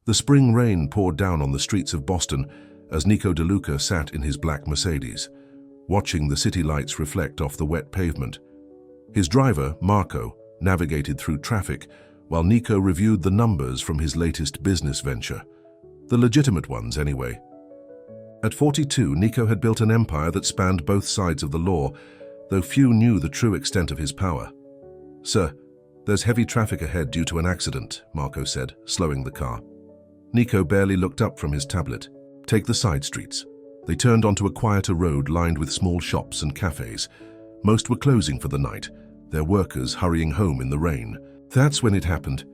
The spring rain poured down on the streets of Boston as Nico DeLuca sat in his black Mercedes, watching the city lights reflect off the wet pavement. His driver, Marco, navigated through traffic while Nico reviewed the numbers from his latest business venture. The legitimate ones, anyway. At 42, Nico had built an empire that spanned both sides of the law, though few knew the true extent of his power. "Sir, there's heavy traffic ahead due to an accident," Marco said, slowing the car. Nico barely looked up from his tablet. "Take the side streets." They turned onto a quieter road lined with small shops and cafes. Most were closing for the night, their workers hurrying home in the rain. That's when it happened.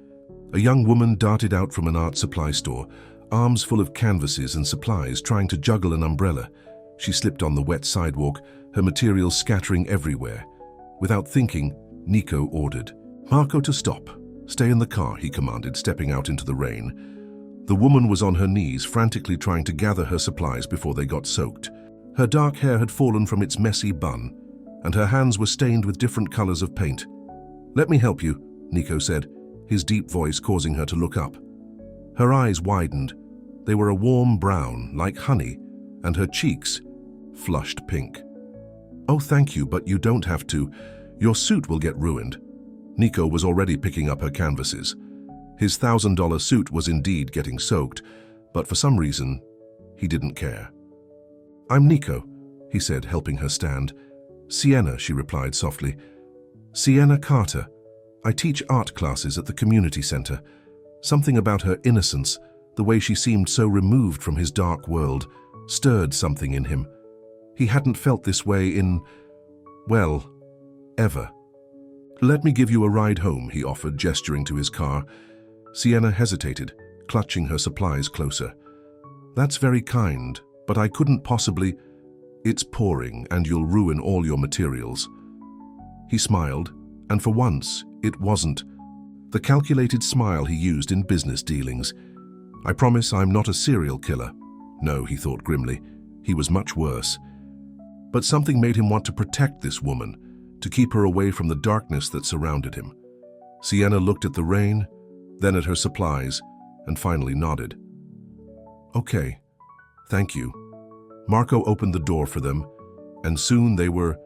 A young woman darted out from an art supply store, arms full of canvases and supplies, trying to juggle an umbrella. She slipped on the wet sidewalk, her materials scattering everywhere. Without thinking, Nico ordered Marco to stop. "Stay in the car," he commanded, stepping out into the rain. The woman was on her knees, frantically trying to gather her supplies before they got soaked. Her dark hair had fallen from its messy bun, and her hands were stained with different colors of paint. "Let me help you," Nico said, his deep voice causing her to look up. Her eyes widened. They were a warm brown, like honey, and her cheeks flushed pink. "Oh, thank you, but you don't have to. Your suit will get ruined." Nico was already picking up her canvases. His $1,000 suit was indeed getting soaked, but for some reason, he didn't care. "I'm Nico," he said, helping her stand. "Sienna," she replied softly. "Sienna Carter. I teach art classes at the community center." Something about her innocence, the way she seemed so removed from his dark world, stirred something in him. He hadn't felt this way in, well, ever. "Let me give you a ride home," he offered, gesturing to his car. Sienna hesitated, clutching her supplies closer. "That's very kind, but I couldn't possibly—" "It's pouring, and you'll ruin all your materials." He smiled, and for once, it wasn't the calculated smile he used in business dealings. "I promise I'm not a serial killer." No, he thought grimly. He was much worse. But something made him want to protect this woman, to keep her away from the darkness that surrounded him. Sienna looked at the rain, then at her supplies, and finally nodded. "Okay, thank you." Marco opened the door for them, and soon they were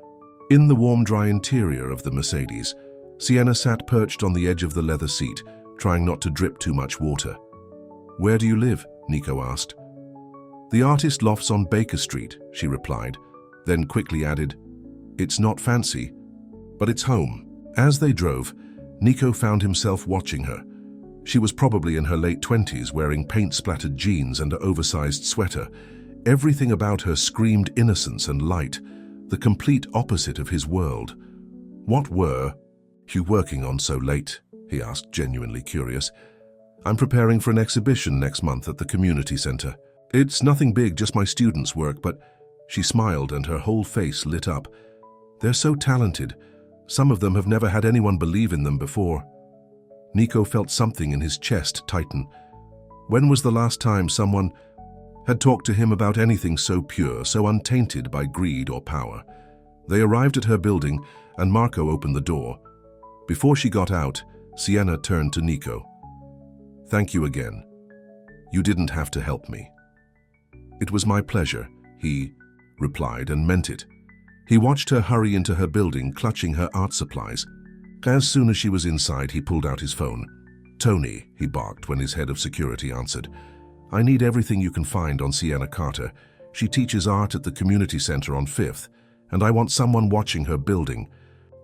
in the warm, dry interior of the Mercedes. Sienna sat perched on the edge of the leather seat, trying not to drip too much water. "Where do you live?" Nico asked. "The artist lofts on Baker Street," she replied, then quickly added, "It's not fancy, but it's home." As they drove, Nico found himself watching her. She was probably in her late 20s, wearing paint-splattered jeans and an oversized sweater. Everything about her screamed innocence and light, the complete opposite of his world. "What were you working on so late?" he asked, genuinely curious. "I'm preparing for an exhibition next month at the community center. It's nothing big, just my students' work, but..." She smiled and her whole face lit up. "They're so talented. Some of them have never had anyone believe in them before." Nico felt something in his chest tighten. When was the last time someone had talked to him about anything so pure, so untainted by greed or power? They arrived at her building, and Marco opened the door. Before she got out, Sienna turned to Nico. "Thank you again. You didn't have to help me." "It was my pleasure," he replied, and meant it. He watched her hurry into her building, clutching her art supplies. As soon as she was inside, he pulled out his phone. "Tony," he barked when his head of security answered. "I need everything you can find on Sienna Carter. She teaches art at the community center on 5th, and I want someone watching her building."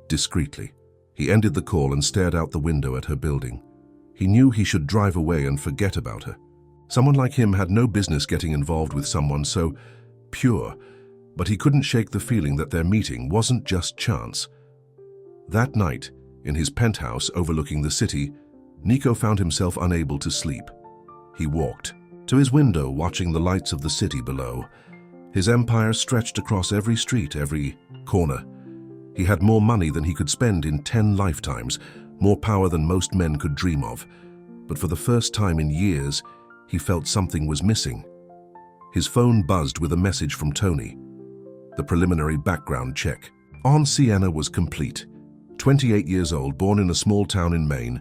Discreetly, he ended the call and stared out the window at her building. He knew he should drive away and forget about her. Someone like him had no business getting involved with someone so pure, but he couldn't shake the feeling that their meeting wasn't just chance. That night, in his penthouse overlooking the city, Nico found himself unable to sleep. He walked to his window, watching the lights of the city below. His empire stretched across every street, every corner. He had more money than he could spend in 10 lifetimes, more power than most men could dream of. But for the first time in years, he felt something was missing. His phone buzzed with a message from Tony. The preliminary background check on Sienna was complete. 28 years old, born in a small town in Maine,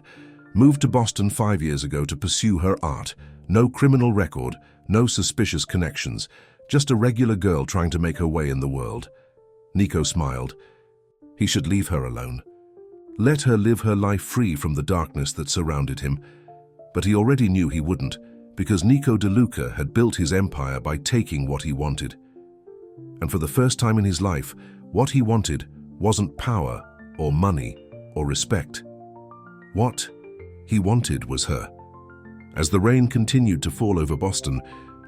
moved to Boston 5 years ago to pursue her art. No criminal record, no suspicious connections, just a regular girl trying to make her way in the world. Nico smiled. He should leave her alone. Let her live her life free from the darkness that surrounded him. But he already knew he wouldn't, because Nico DeLuca had built his empire by taking what he wanted. And for the first time in his life, what he wanted wasn't power or money or respect. What he wanted was her. As the rain continued to fall over Boston,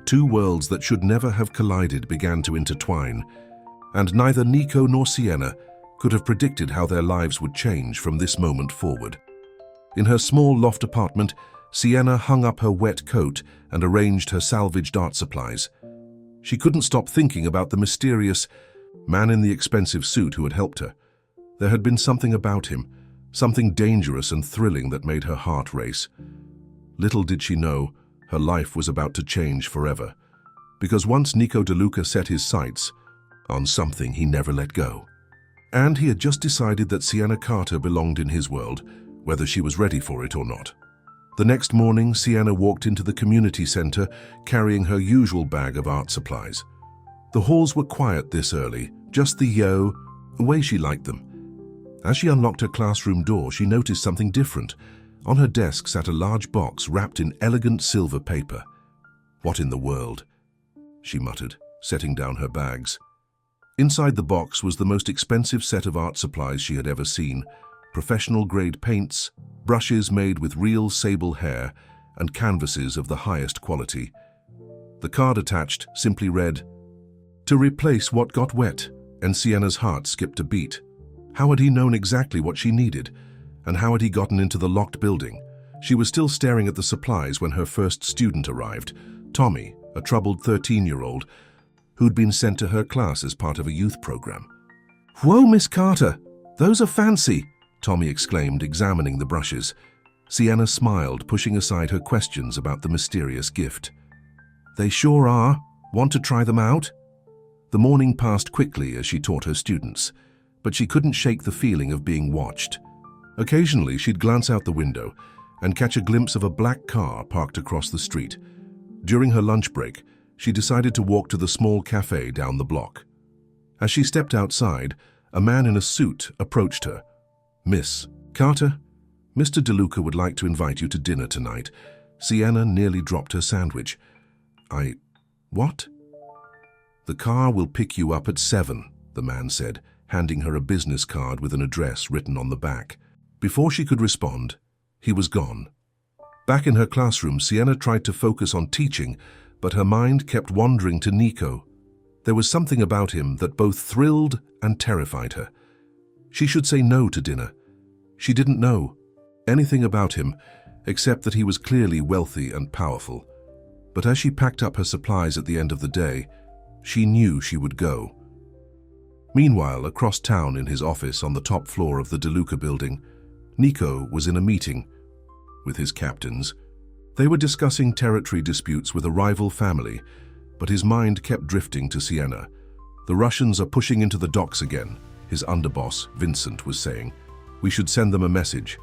two worlds that should never have collided began to intertwine, and neither Nico nor Sienna could have predicted how their lives would change from this moment forward. In her small loft apartment, Sienna hung up her wet coat and arranged her salvaged art supplies. She couldn't stop thinking about the mysterious man in the expensive suit who had helped her. There had been something about him, something dangerous and thrilling that made her heart race. Little did she know, her life was about to change forever. Because once Nico DeLuca set his sights on something he never let go. And he had just decided that Sienna Carter belonged in his world, whether she was ready for it or not. The next morning, Sienna walked into the community center carrying her usual bag of art supplies. The halls were quiet this early, just the way she liked them. As she unlocked her classroom door, she noticed something different. On her desk sat a large box wrapped in elegant silver paper. "What in the world?" she muttered, setting down her bags. Inside the box was the most expensive set of art supplies she had ever seen: professional-grade paints, brushes made with real sable hair, and canvases of the highest quality. The card attached simply read, "To replace what got wet," and Sienna's heart skipped a beat. How had he known exactly what she needed? And how had he gotten into the locked building? She was still staring at the supplies when her first student arrived, Tommy, a troubled 13-year-old, who'd been sent to her class as part of a youth program. "Whoa, Miss Carter! Those are fancy!" Tommy exclaimed, examining the brushes. Sienna smiled, pushing aside her questions about the mysterious gift. "They sure are. Want to try them out?" The morning passed quickly as she taught her students, but she couldn't shake the feeling of being watched. Occasionally, she'd glance out the window and catch a glimpse of a black car parked across the street. During her lunch break, she decided to walk to the small cafe down the block. As she stepped outside, a man in a suit approached her. "Miss Carter, Mr. DeLuca would like to invite you to dinner tonight." Sienna nearly dropped her sandwich. What?" "The car will pick you up at 7, the man said, handing her a business card with an address written on the back. Before she could respond, he was gone. Back in her classroom, Sienna tried to focus on teaching, but her mind kept wandering to Nico. There was something about him that both thrilled and terrified her. She should say no to dinner. She didn't know anything about him, except that he was clearly wealthy and powerful. But as she packed up her supplies at the end of the day, she knew she would go. Meanwhile, across town in his office on the top floor of the DeLuca building, Nico was in a meeting with his captains. They were discussing territory disputes with a rival family, but his mind kept drifting to Sienna. "The Russians are pushing into the docks again," his underboss, Vincent, was saying. "We should send them a message."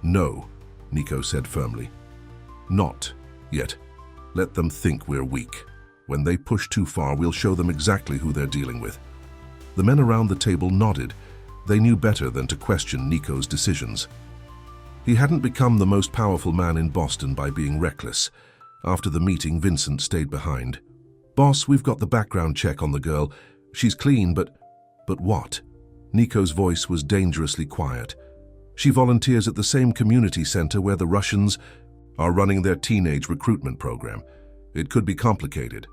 "No," Nico said firmly. "Not yet. Let them think we're weak. When they push too far, we'll show them exactly who they're dealing with." The men around the table nodded. They knew better than to question Nico's decisions. He hadn't become the most powerful man in Boston by being reckless. After the meeting, Vincent stayed behind. "Boss, we've got the background check on the girl. She's clean, but what?" Nico's voice was dangerously quiet. "She volunteers at the same community center where the Russians are running their teenage recruitment program. It could be complicated."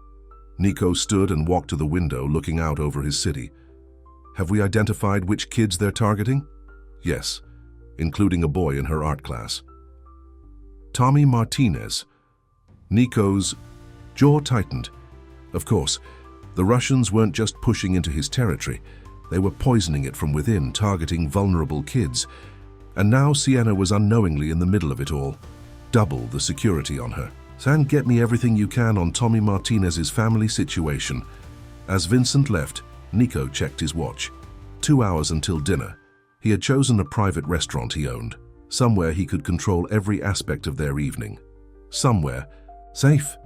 Nico stood and walked to the window, looking out over his city. "Have we identified which kids they're targeting?" "Yes, including a boy in her art class." "Tommy Martinez." Nico's jaw tightened. Of course, the Russians weren't just pushing into his territory. They were poisoning it from within, targeting vulnerable kids. And now Sienna was unknowingly in the middle of it all. Double the security on her. "San, get me everything you can on Tommy Martinez's family situation." As Vincent left, Nico checked his watch. 2 hours until dinner. He had chosen a private restaurant he owned, somewhere he could control every aspect of their evening. Somewhere Safe.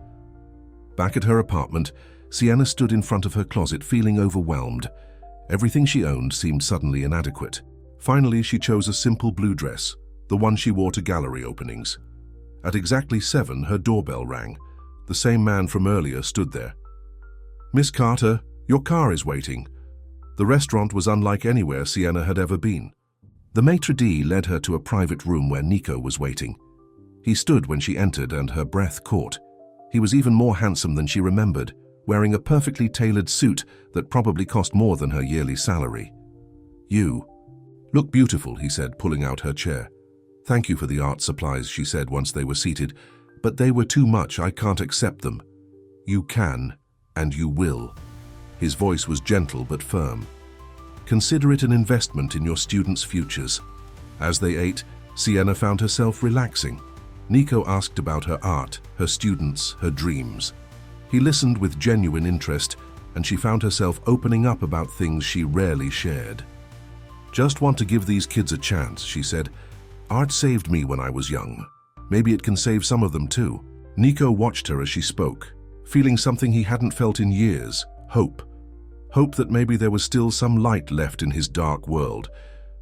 Back at her apartment, Sienna stood in front of her closet feeling overwhelmed. Everything she owned seemed suddenly inadequate. Finally, she chose a simple blue dress, the one she wore to gallery openings. At exactly 7, her doorbell rang. The same man from earlier stood there. "Miss Carter, your car is waiting." The restaurant was unlike anywhere Sienna had ever been. The maitre d' led her to a private room where Nico was waiting. He stood when she entered and her breath caught. He was even more handsome than she remembered, wearing a perfectly tailored suit that probably cost more than her yearly salary. "You look beautiful," he said, pulling out her chair. "Thank you for the art supplies," she said once they were seated, "but they were too much. I can't accept them." "You can, and you will." His voice was gentle but firm. "Consider it an investment in your students' futures." As they ate, Sienna found herself relaxing. Nico asked about her art, her students, her dreams. He listened with genuine interest, and she found herself opening up about things she rarely shared. "Just want to give these kids a chance," she said. "Art saved me when I was young. Maybe it can save some of them too." Nico watched her as she spoke, feeling something he hadn't felt in years: hope. Hope that maybe there was still some light left in his dark world.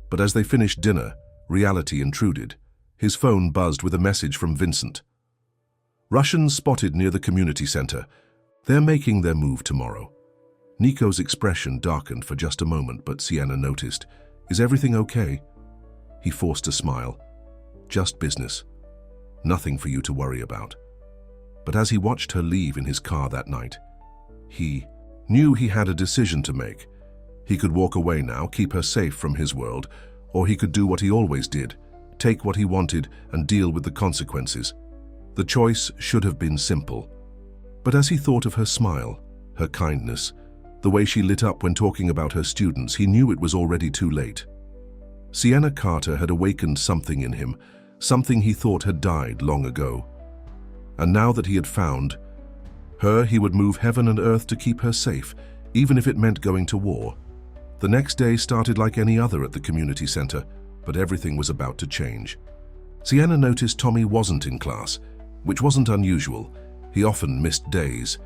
But as they finished dinner, reality intruded. His phone buzzed with a message from Vincent. "Russians spotted near the community center. They're making their move tomorrow." Nico's expression darkened for just a moment, but Sienna noticed. "Is everything okay?" He forced a smile. "Just business. Nothing for you to worry about." But as he watched her leave in his car that night, he knew he had a decision to make. He could walk away now, keep her safe from his world, or he could do what he always did, take what he wanted and deal with the consequences. The choice should have been simple. But as he thought of her smile, her kindness, the way she lit up when talking about her students, he knew it was already too late. Sienna Carter had awakened something in him, something he thought had died long ago. And now that he had found her, he would move heaven and earth to keep her safe, even if it meant going to war. The next day started like any other at the community center, but everything was about to change. Sienna noticed Tommy wasn't in class, which wasn't unusual. He often missed days.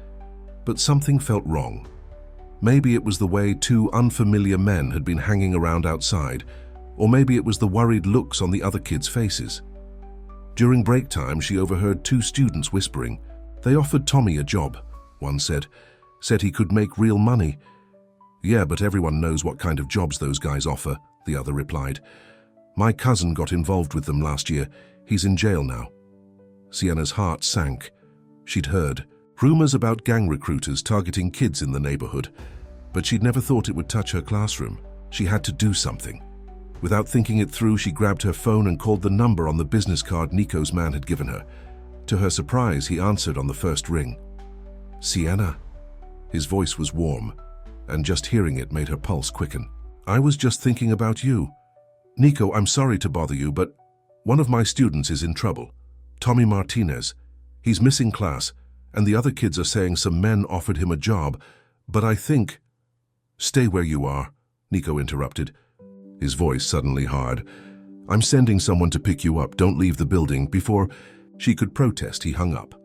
But something felt wrong. Maybe it was the way 2 unfamiliar men had been hanging around outside, or maybe it was the worried looks on the other kids' faces. During break time, she overheard 2 students whispering. "They offered Tommy a job," one said he could make real money. "Yeah, but everyone knows what kind of jobs those guys offer," the other replied. "My cousin got involved with them last year. He's in jail now." Sienna's heart sank. She'd heard rumors about gang recruiters targeting kids in the neighborhood, but she'd never thought it would touch her classroom. She had to do something. Without thinking it through, she grabbed her phone and called the number on the business card Nico's man had given her. To her surprise, he answered on the first ring. "Sienna." His voice was warm, and just hearing it made her pulse quicken. "I was just thinking about you. Nico, I'm sorry to bother you, but one of my students is in trouble. Tommy Martinez. He's missing class, and the other kids are saying some men offered him a job, but I think—" "Stay where you are," Nico interrupted, his voice suddenly hard. "I'm sending someone to pick you up. Don't leave the building." Before she could protest, he hung up.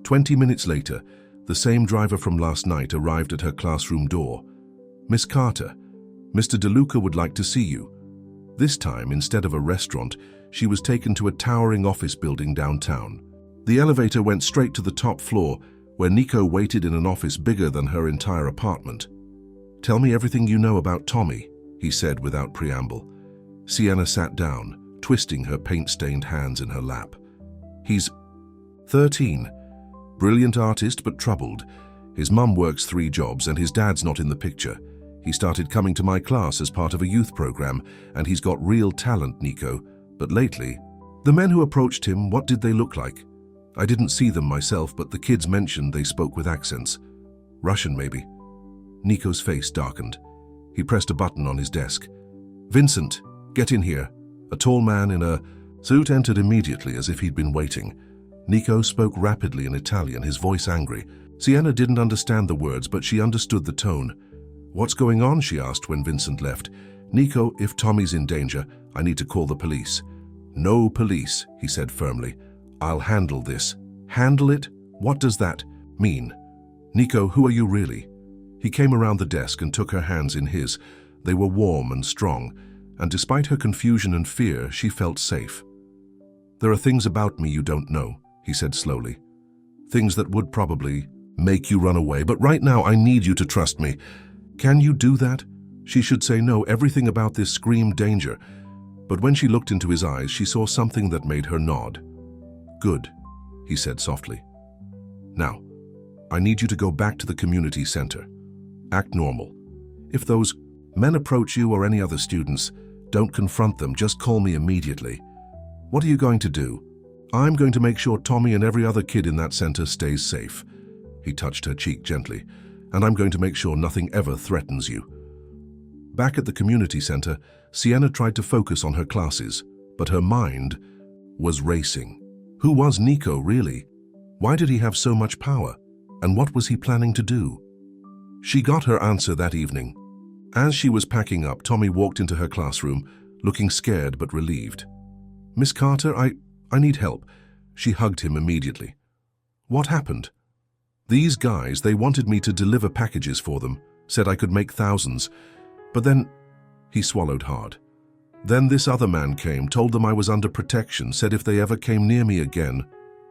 20 minutes later, the same driver from last night arrived at her classroom door. "Miss Carter, Mr. DeLuca would like to see you." This time, instead of a restaurant, she was taken to a towering office building downtown. The elevator went straight to the top floor, where Nico waited in an office bigger than her entire apartment. "Tell me everything you know about Tommy," he said without preamble. Sienna sat down, twisting her paint-stained hands in her lap. "He's 13. Brilliant artist, but troubled. His mum works 3 jobs and his dad's not in the picture. He started coming to my class as part of a youth program, and he's got real talent, Nico. But lately, the men who approached him, what did they look like? I didn't see them myself, but the kids mentioned they spoke with accents. Russian, maybe." Nico's face darkened. He pressed a button on his desk. "Vincent, get in here." A tall man in a suit entered immediately, as if he'd been waiting. Nico spoke rapidly in Italian, his voice angry. Sienna didn't understand the words, but she understood the tone. "What's going on?" she asked when Vincent left. "Nico, if Tommy's in danger, I need to call the police." "No police," he said firmly. "I'll handle this." "Handle it? What does that mean? Nico, who are you really? He came around the desk and took her hands in his. They were warm and strong, and despite her confusion and fear, she felt safe. There are things about me you don't know, he said slowly. Things that would probably make you run away, but right now I need you to trust me. Can you do that? She should say no, everything about this screamed danger. But when she looked into his eyes, she saw something that made her nod. Good, he said softly. Now, I need you to go back to the community center. Act normal. If those men approach you or any other students, don't confront them, just call me immediately. What are you going to do? I'm going to make sure Tommy and every other kid in that center stays safe. He touched her cheek gently. And I'm going to make sure nothing ever threatens you. Back at the community center, Sienna tried to focus on her classes, but her mind was racing. Who was Nico, really? Why did he have so much power? And what was he planning to do? She got her answer that evening. As she was packing up, Tommy walked into her classroom, looking scared but relieved. Miss Carter, I need help. She hugged him immediately. What happened? These guys, they wanted me to deliver packages for them, said I could make thousands. But then, he swallowed hard. Then this other man came, told them I was under protection, said if they ever came near me again.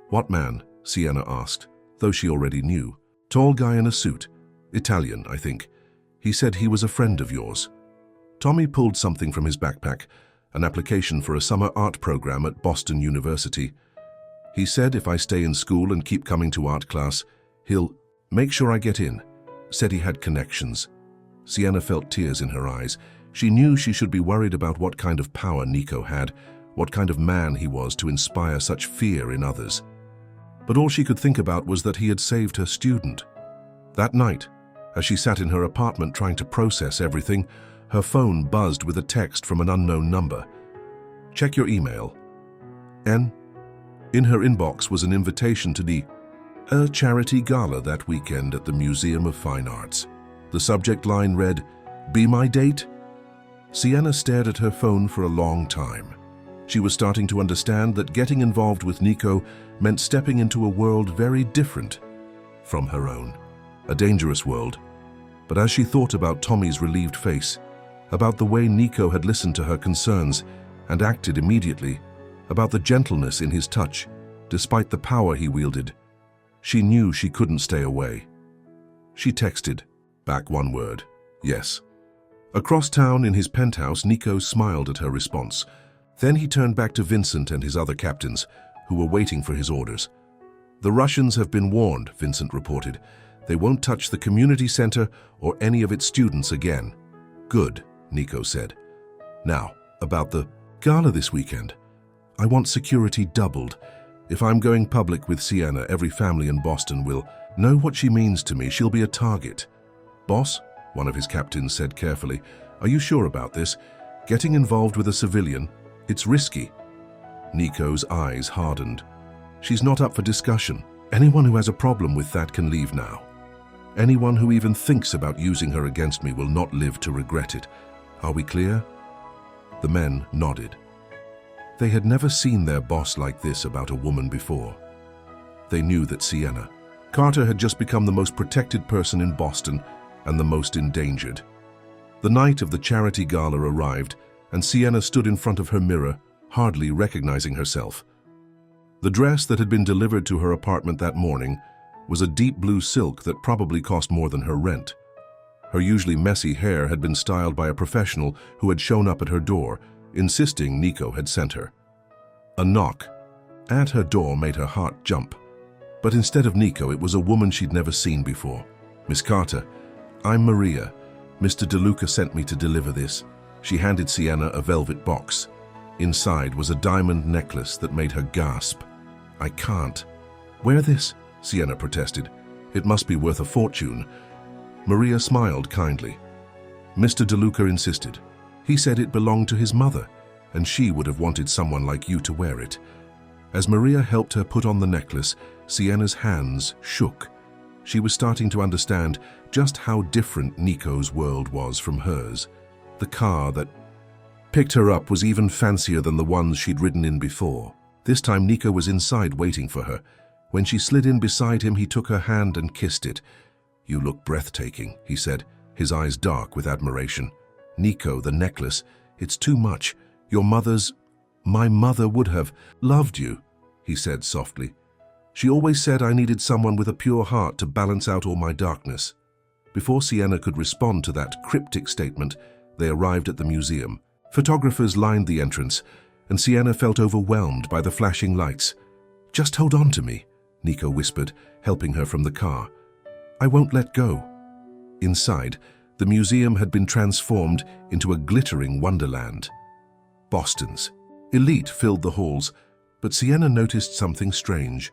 What man? Sienna asked, though she already knew. Tall guy in a suit. Italian, I think. He said he was a friend of yours. Tommy pulled something from his backpack, an application for a summer art program at Boston University. He said if I stay in school and keep coming to art class, he'll make sure I get in. Said he had connections. Sienna felt tears in her eyes. She knew she should be worried about what kind of power Nico had, what kind of man he was to inspire such fear in others. But all she could think about was that he had saved her student. That night, as she sat in her apartment trying to process everything, her phone buzzed with a text from an unknown number. Check your email. N. In her inbox was an invitation to a charity gala that weekend at the Museum of Fine Arts. The subject line read, "Be my date?" Sienna stared at her phone for a long time. She was starting to understand that getting involved with Nico meant stepping into a world very different from her own. A dangerous world. But as she thought about Tommy's relieved face, about the way Nico had listened to her concerns and acted immediately, about the gentleness in his touch, despite the power he wielded, she knew she couldn't stay away. She texted back one word, yes. Across town in his penthouse, Nico smiled at her response. Then he turned back to Vincent and his other captains, who were waiting for his orders. The Russians have been warned, Vincent reported. They won't touch the community center or any of its students again. Good, Nico said. Now, about the gala this weekend. I want security doubled. If I'm going public with Sienna, every family in Boston will know what she means to me. She'll be a target. Boss, one of his captains said carefully, are you sure about this? Getting involved with a civilian, it's risky. Nico's eyes hardened. She's not up for discussion. Anyone who has a problem with that can leave now. Anyone who even thinks about using her against me will not live to regret it. Are we clear? The men nodded. They had never seen their boss like this about a woman before. They knew that Sienna Carter had just become the most protected person in Boston and the most endangered. The night of the charity gala arrived, and Sienna stood in front of her mirror, hardly recognizing herself. The dress that had been delivered to her apartment that morning was a deep blue silk that probably cost more than her rent. Her usually messy hair had been styled by a professional who had shown up at her door, insisting Nico had sent her. A knock at her door made her heart jump. But instead of Nico, it was a woman she'd never seen before. Miss Carter, I'm Maria. Mr. DeLuca sent me to deliver this. She handed Sienna a velvet box. Inside was a diamond necklace that made her gasp. I can't. Wear this, Sienna protested. It must be worth a fortune. Maria smiled kindly. Mr. DeLuca insisted. He said it belonged to his mother, and she would have wanted someone like you to wear it. As Maria helped her put on the necklace, Sienna's hands shook. She was starting to understand just how different Nico's world was from hers. The car that picked her up was even fancier than the ones she'd ridden in before. This time Nico was inside waiting for her. When she slid in beside him, he took her hand and kissed it. "You look breathtaking," he said, his eyes dark with admiration. "Nico, the necklace, it's too much. Your mother's—" "My mother would have loved you," he said softly. "She always said I needed someone with a pure heart to balance out all my darkness." Before Sienna could respond to that cryptic statement, they arrived at the museum. Photographers lined the entrance, and Sienna felt overwhelmed by the flashing lights. "Just hold on to me," Nico whispered, helping her from the car. "I won't let go." Inside, the museum had been transformed into a glittering wonderland. Boston's elite filled the halls, but Sienna noticed something strange.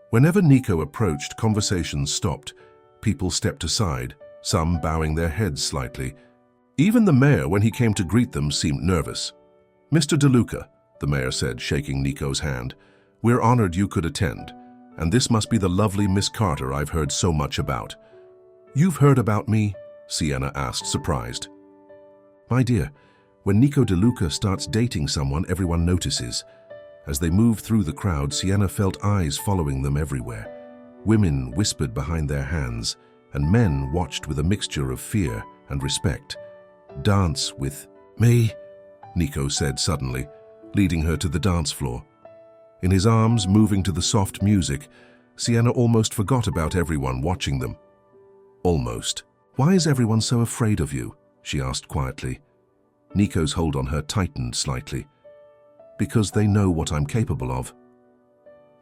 Whenever Nico approached, conversations stopped. People stepped aside, some bowing their heads slightly. Even the mayor, when he came to greet them, seemed nervous. "Mr. DeLuca," the mayor said, shaking Nico's hand, "we're honored you could attend, and this must be the lovely Miss Carter I've heard so much about." "You've heard about me?" Sienna asked, surprised. "My dear, when Nico DeLuca starts dating someone, everyone notices." As they moved through the crowd, Sienna felt eyes following them everywhere. Women whispered behind their hands, and men watched with a mixture of fear and respect. "Dance with me," Nico said suddenly, leading her to the dance floor. In his arms, moving to the soft music, Sienna almost forgot about everyone watching them. Almost. "Why is everyone so afraid of you?" she asked quietly. Nico's hold on her tightened slightly. "Because they know what I'm capable of."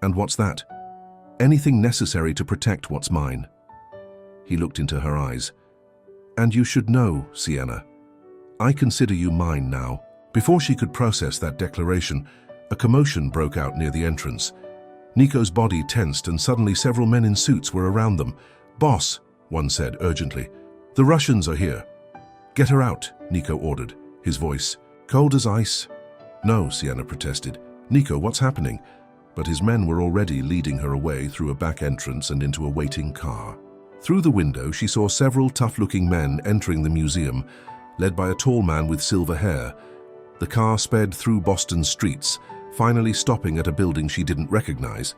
"And what's that?" "Anything necessary to protect what's mine." He looked into her eyes. "And you should know, Sienna, I consider you mine now." Before she could process that declaration, a commotion broke out near the entrance. Nico's body tensed, and suddenly several men in suits were around them. "Boss," one said urgently, "the Russians are here." "Get her out," Nico ordered, his voice cold as ice. "No," Sienna protested. "Nico, what's happening?" But his men were already leading her away through a back entrance and into a waiting car. Through the window, she saw several tough-looking men entering the museum, led by a tall man with silver hair. The car sped through Boston's streets, finally stopping at a building she didn't recognize.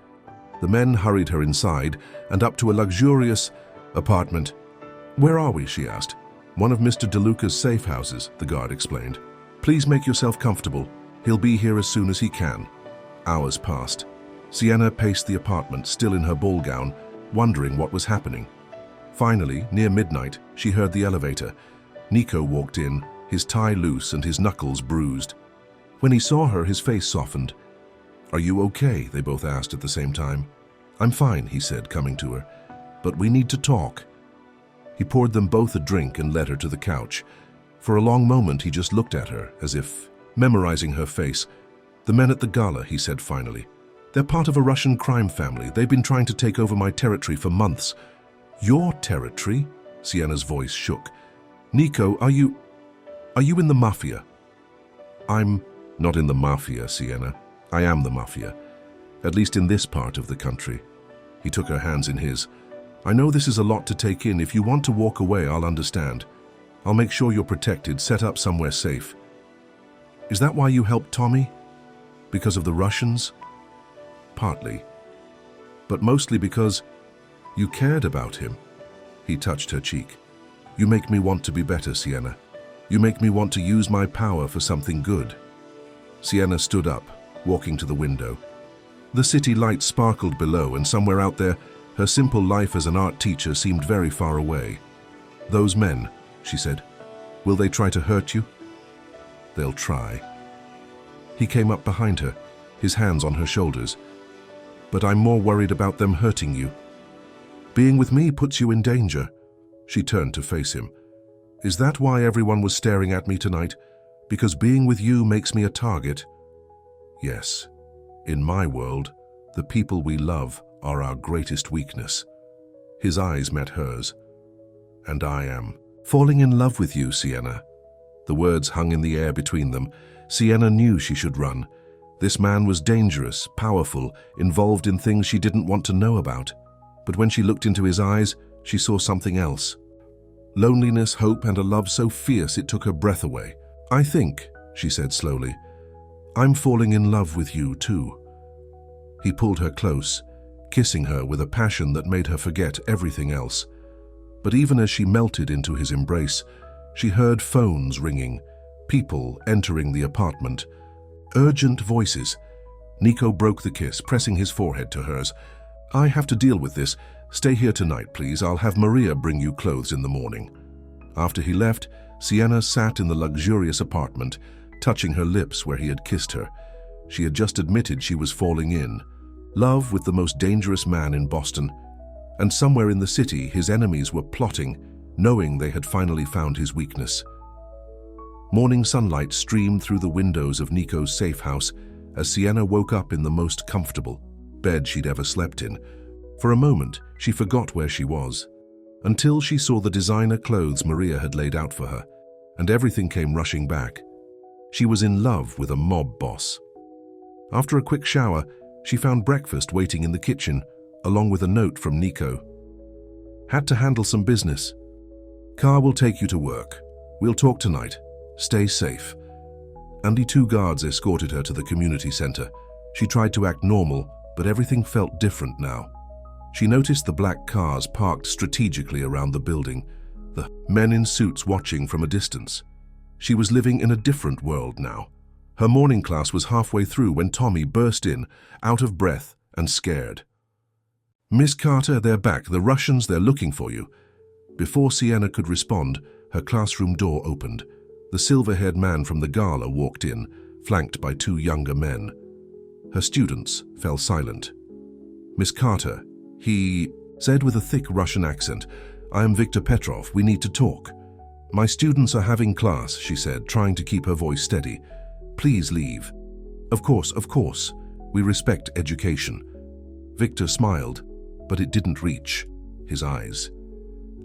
The men hurried her inside and up to a luxurious apartment. "Where are we?" she asked. "One of Mr. DeLuca's safe houses," the guard explained. "Please make yourself comfortable. He'll be here as soon as he can." Hours passed. Sienna paced the apartment, still in her ball gown, wondering what was happening. Finally, near midnight, she heard the elevator. Nico walked in, his tie loose and his knuckles bruised. When he saw her, his face softened. "Are you okay?" they both asked at the same time. "I'm fine," he said, coming to her. "But we need to talk." He poured them both a drink and led her to the couch. For a long moment, he just looked at her, as if memorizing her face. "The men at the gala," he said finally. "They're part of a Russian crime family. They've been trying to take over my territory for months." "Your territory?" Sienna's voice shook. "Nico, are you in the Mafia?" "I'm not in the Mafia, Sienna. I am the Mafia. At least in this part of the country." He took her hands in his. "I know this is a lot to take in. If you want to walk away, I'll understand. I'll make sure you're protected, set up somewhere safe." "Is that why you helped Tommy? Because of the Russians?" "Partly. But mostly because you cared about him." He touched her cheek. "You make me want to be better, Sienna. You make me want to use my power for something good." Sienna stood up, walking to the window. The city lights sparkled below, and somewhere out there, her simple life as an art teacher seemed very far away. "Those men," she said, "will they try to hurt you?" "They'll try." He came up behind her, his hands on her shoulders. "But I'm more worried about them hurting you. Being with me puts you in danger." She turned to face him. "Is that why everyone was staring at me tonight? Because being with you makes me a target?" "Yes. In my world, the people we love are our greatest weakness." His eyes met hers. "And I am falling in love with you, Sienna." The words hung in the air between them. Sienna knew she should run. This man was dangerous, powerful, involved in things she didn't want to know about. But when she looked into his eyes, she saw something else. Loneliness, hope, and a love so fierce it took her breath away. "I think," she said slowly, "I'm falling in love with you too." He pulled her close, kissing her with a passion that made her forget everything else. But even as she melted into his embrace, she heard phones ringing, people entering the apartment. Urgent voices. Nico broke the kiss, pressing his forehead to hers. "I have to deal with this. Stay here tonight, please. I'll have Maria bring you clothes in the morning." After he left, Sienna sat in the luxurious apartment, touching her lips where he had kissed her. She had just admitted she was falling in love with the most dangerous man in Boston. And somewhere in the city, his enemies were plotting, knowing they had finally found his weakness. Morning sunlight streamed through the windows of Nico's safe house as Sienna woke up in the most comfortable bed she'd ever slept in. For a moment, she forgot where she was, until she saw the designer clothes Maria had laid out for her, and everything came rushing back. She was in love with a mob boss. After a quick shower, she found breakfast waiting in the kitchen, along with a note from Nico. "Had to handle some business. Car will take you to work. We'll talk tonight. Stay safe." Only 2 guards escorted her to the community center. She tried to act normal, but everything felt different now. She noticed the black cars parked strategically around the building, the men in suits watching from a distance. She was living in a different world now. Her morning class was halfway through when Tommy burst in, out of breath and scared. "Miss Carter, they're back. The Russians, they're looking for you." Before Sienna could respond, her classroom door opened. The silver-haired man from the gala walked in, flanked by 2 younger men. Her students fell silent. "Miss Carter," he said with a thick Russian accent, "I am Victor Petrov. We need to talk." "My students are having class," she said, trying to keep her voice steady. "Please leave." Of course. We respect education." Victor smiled, but it didn't reach his eyes.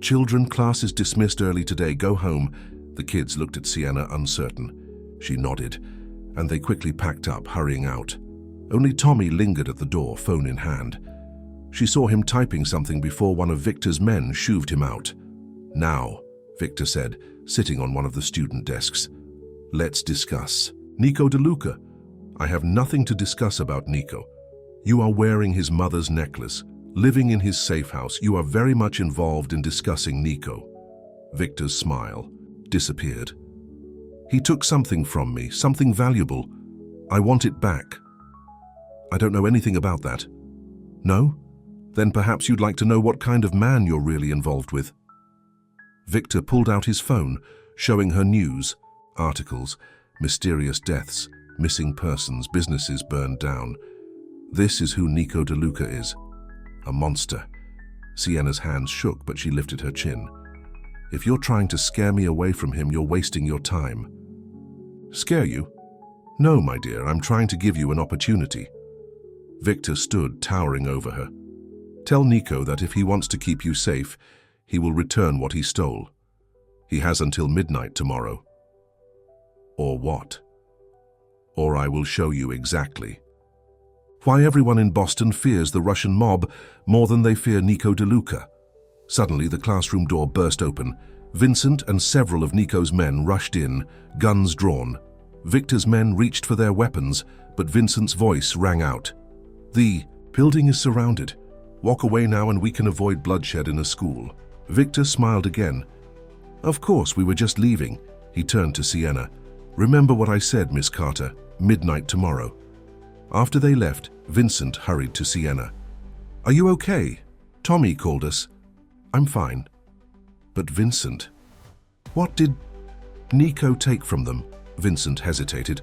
"Children, class is dismissed early today. Go home." The kids looked at Sienna, uncertain. She nodded, and they quickly packed up, hurrying out. Only Tommy lingered at the door, phone in hand. She saw him typing something before one of Victor's men shoved him out. "Now," Victor said, sitting on one of the student desks. "Let's discuss." "Nico DeLuca." "I have nothing to discuss about Nico. You are wearing his mother's necklace, living in his safe house. You are very much involved in discussing Nico." Victor's smile disappeared. "He took something from me, something valuable. I want it back." "I don't know anything about that." "No? Then perhaps you'd like to know what kind of man you're really involved with." Victor pulled out his phone, showing her news, articles, mysterious deaths, missing persons, businesses burned down. "This is who Nico DeLuca is. A monster." Sienna's hands shook, but she lifted her chin. "If you're trying to scare me away from him, you're wasting your time." "Scare you?" "No, my dear, I'm trying to give you an opportunity." Victor stood towering over her. "Tell Nico that if he wants to keep you safe, he will return what he stole. He has until midnight tomorrow." "Or what?" "Or I will show you exactly." Why everyone in Boston fears the Russian mob more than they fear Nico DeLuca. Suddenly, the classroom door burst open. Vincent and several of Nico's men rushed in, guns drawn. Victor's men reached for their weapons, but Vincent's voice rang out. "The building is surrounded. Walk away now and we can avoid bloodshed in a school." Victor smiled again. "Of course, we were just leaving." He turned to Sienna. "Remember what I said, Miss Carter. Midnight tomorrow." After they left, Vincent hurried to Sienna. "Are you okay? Tommy called us." "I'm fine." "But Vincent, what did Nico take from them?" Vincent hesitated.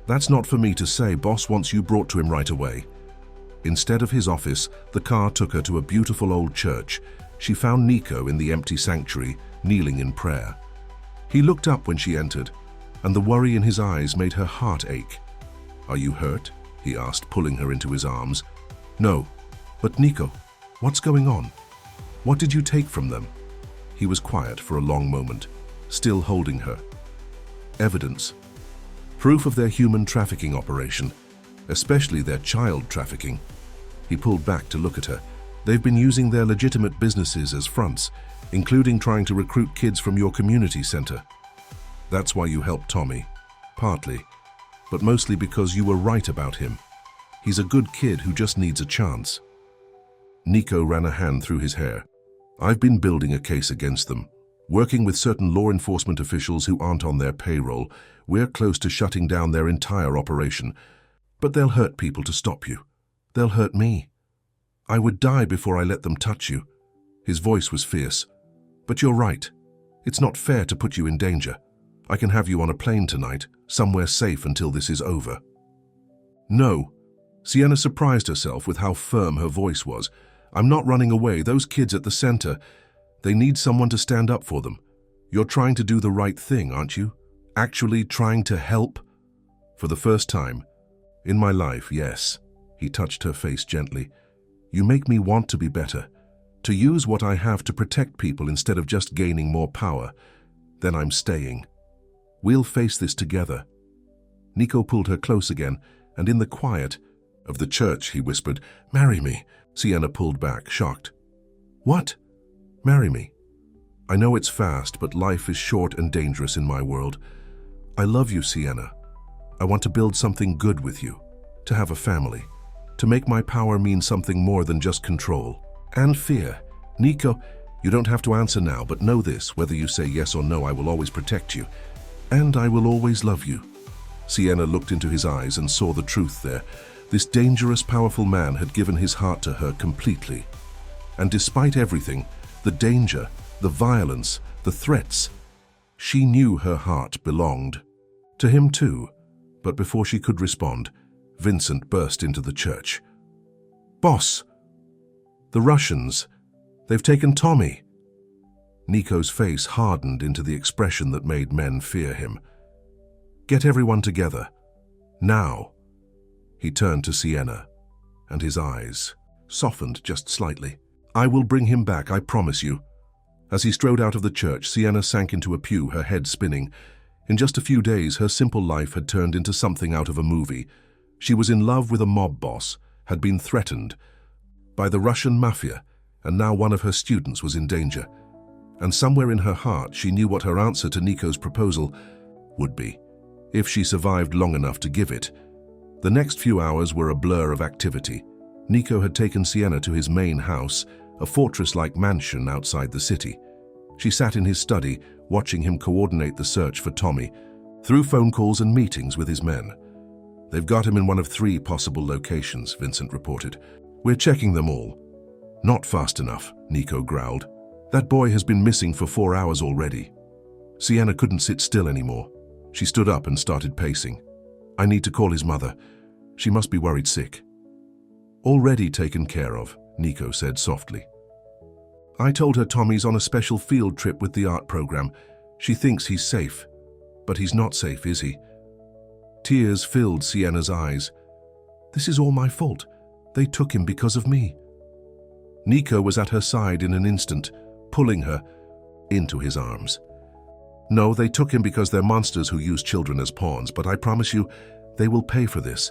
"That's not for me to say. Boss wants you brought to him right away." Instead of his office, the car took her to a beautiful old church. She found Nico in the empty sanctuary, kneeling in prayer. He looked up when she entered, and the worry in his eyes made her heart ache. "Are you hurt?" he asked, pulling her into his arms. "No. But Nico, what's going on? What did you take from them?" He was quiet for a long moment, still holding her. "Evidence. Proof of their human trafficking operation, especially their child trafficking." He pulled back to look at her. "They've been using their legitimate businesses as fronts, including trying to recruit kids from your community center. That's why you helped Tommy. Partly, but mostly because you were right about him. He's a good kid who just needs a chance." Nico ran a hand through his hair. I've been building a case against them. Working with certain law enforcement officials who aren't on their payroll, we're close to shutting down their entire operation. But they'll hurt people to stop you. They'll hurt me. I would die before I let them touch you. His voice was fierce. But you're right. It's not fair to put you in danger. I can have you on a plane tonight, somewhere safe until this is over. No. Sienna surprised herself with how firm her voice was. I'm not running away. Those kids at the center, they need someone to stand up for them. You're trying to do the right thing, aren't you? Actually trying to help? For the first time in my life, yes. He touched her face gently. You make me want to be better, to use what I have to protect people instead of just gaining more power. Then I'm staying. We'll face this together. Nico pulled her close again, and in the quiet of the church, he whispered, "Marry me." Sienna pulled back, shocked. What? Marry me? I know it's fast, but life is short and dangerous in my world. I love you, Sienna. I want to build something good with you, to have a family, to make my power mean something more than just control and fear. Nico, you don't have to answer now, but know this, whether you say yes or no, I will always protect you, and I will always love you. Sienna looked into his eyes and saw the truth there. This dangerous, powerful man had given his heart to her completely. And despite everything, the danger, the violence, the threats, she knew her heart belonged to him too. But before she could respond, Vincent burst into the church. "Boss! The Russians! They've taken Tommy!" Nico's face hardened into the expression that made men fear him. "Get everyone together. Now." He turned to Sienna, and his eyes softened just slightly. "I will bring him back, I promise you." As he strode out of the church, Sienna sank into a pew, her head spinning. In just a few days, her simple life had turned into something out of a movie. She was in love with a mob boss, had been threatened by the Russian Mafia, and now one of her students was in danger. And somewhere in her heart, she knew what her answer to Nico's proposal would be, if she survived long enough to give it. The next few hours were a blur of activity. Nico had taken Sienna to his main house, a fortress-like mansion outside the city. She sat in his study, watching him coordinate the search for Tommy, through phone calls and meetings with his men. "They've got him in one of 3 possible locations," Vincent reported. "We're checking them all." "Not fast enough," Nico growled. "That boy has been missing for 4 hours already." Sienna couldn't sit still anymore. She stood up and started pacing. "I need to call his mother. She must be worried sick." "Already taken care of," Nico said softly. "I told her Tommy's on a special field trip with the art program. She thinks he's safe. But he's not safe, is he?" Tears filled Sienna's eyes. "This is all my fault. They took him because of me." Nico was at her side in an instant, pulling her into his arms. "No, they took him because they're monsters who use children as pawns, but I promise you, they will pay for this."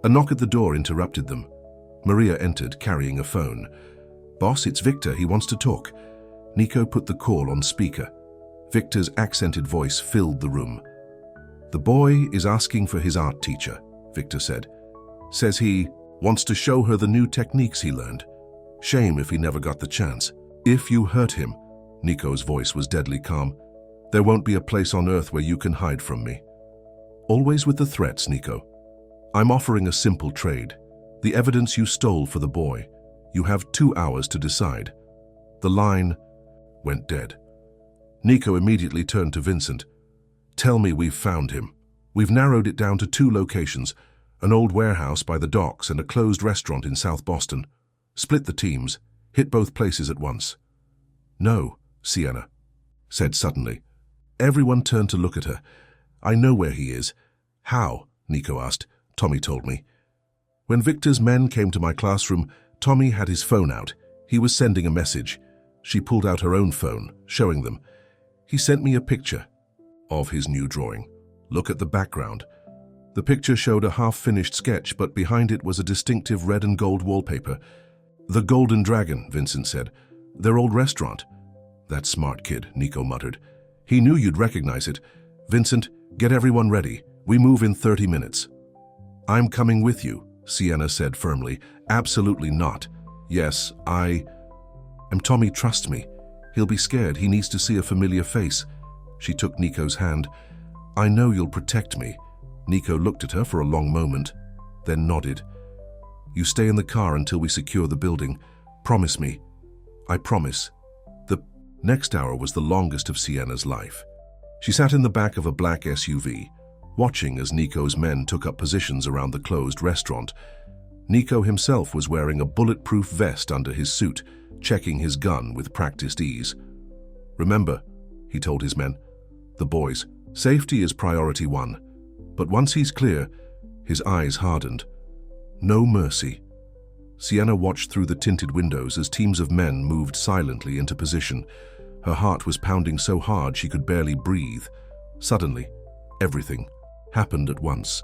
A knock at the door interrupted them. Maria entered, carrying a phone. "Boss, it's Victor. He wants to talk." Nico put the call on speaker. Victor's accented voice filled the room. "The boy is asking for his art teacher," Victor said. "Says he wants to show her the new techniques he learned. Shame if he never got the chance. If you hurt him," Nico's voice was deadly calm, "there won't be a place on earth where you can hide from me." "Always with the threats, Nico. I'm offering a simple trade. The evidence you stole for the boy. You have 2 hours to decide." The line went dead. Nico immediately turned to Vincent. "Tell me we've found him. We've narrowed it down to 2 locations, an old warehouse by the docks and a closed restaurant in South Boston. Split the teams. Hit both places at once." "No," Sienna said suddenly. Everyone turned to look at her. "I know where he is." "How?" Nico asked. "Tommy told me." "When Victor's men came to my classroom, Tommy had his phone out. He was sending a message." She pulled out her own phone, showing them. "He sent me a picture of his new drawing. Look at the background." The picture showed a half-finished sketch, but behind it was a distinctive red and gold wallpaper. "The Golden Dragon," Vincent said. "Their old restaurant." "That smart kid," Nico muttered. "He knew you'd recognize it." "Vincent, get everyone ready. We move in 30 minutes. "I'm coming with you," Sienna said firmly. "Absolutely not." Yes, I'm Tommy, trust me. He'll be scared. He needs to see a familiar face. She took Nico's hand. I know you'll protect me. Nico looked at her for a long moment, then nodded. You stay in the car until we secure the building. Promise me. I promise. The next hour was the longest of Sienna's life. She sat in the back of a black SUV, watching as Nico's men took up positions around the closed restaurant. Nico himself was wearing a bulletproof vest under his suit, checking his gun with practiced ease. Remember, he told his men, the boys, safety is priority one. But once he's clear, his eyes hardened. No mercy. Sienna watched through the tinted windows as teams of men moved silently into position. Her heart was pounding so hard she could barely breathe. Suddenly, everything happened at once.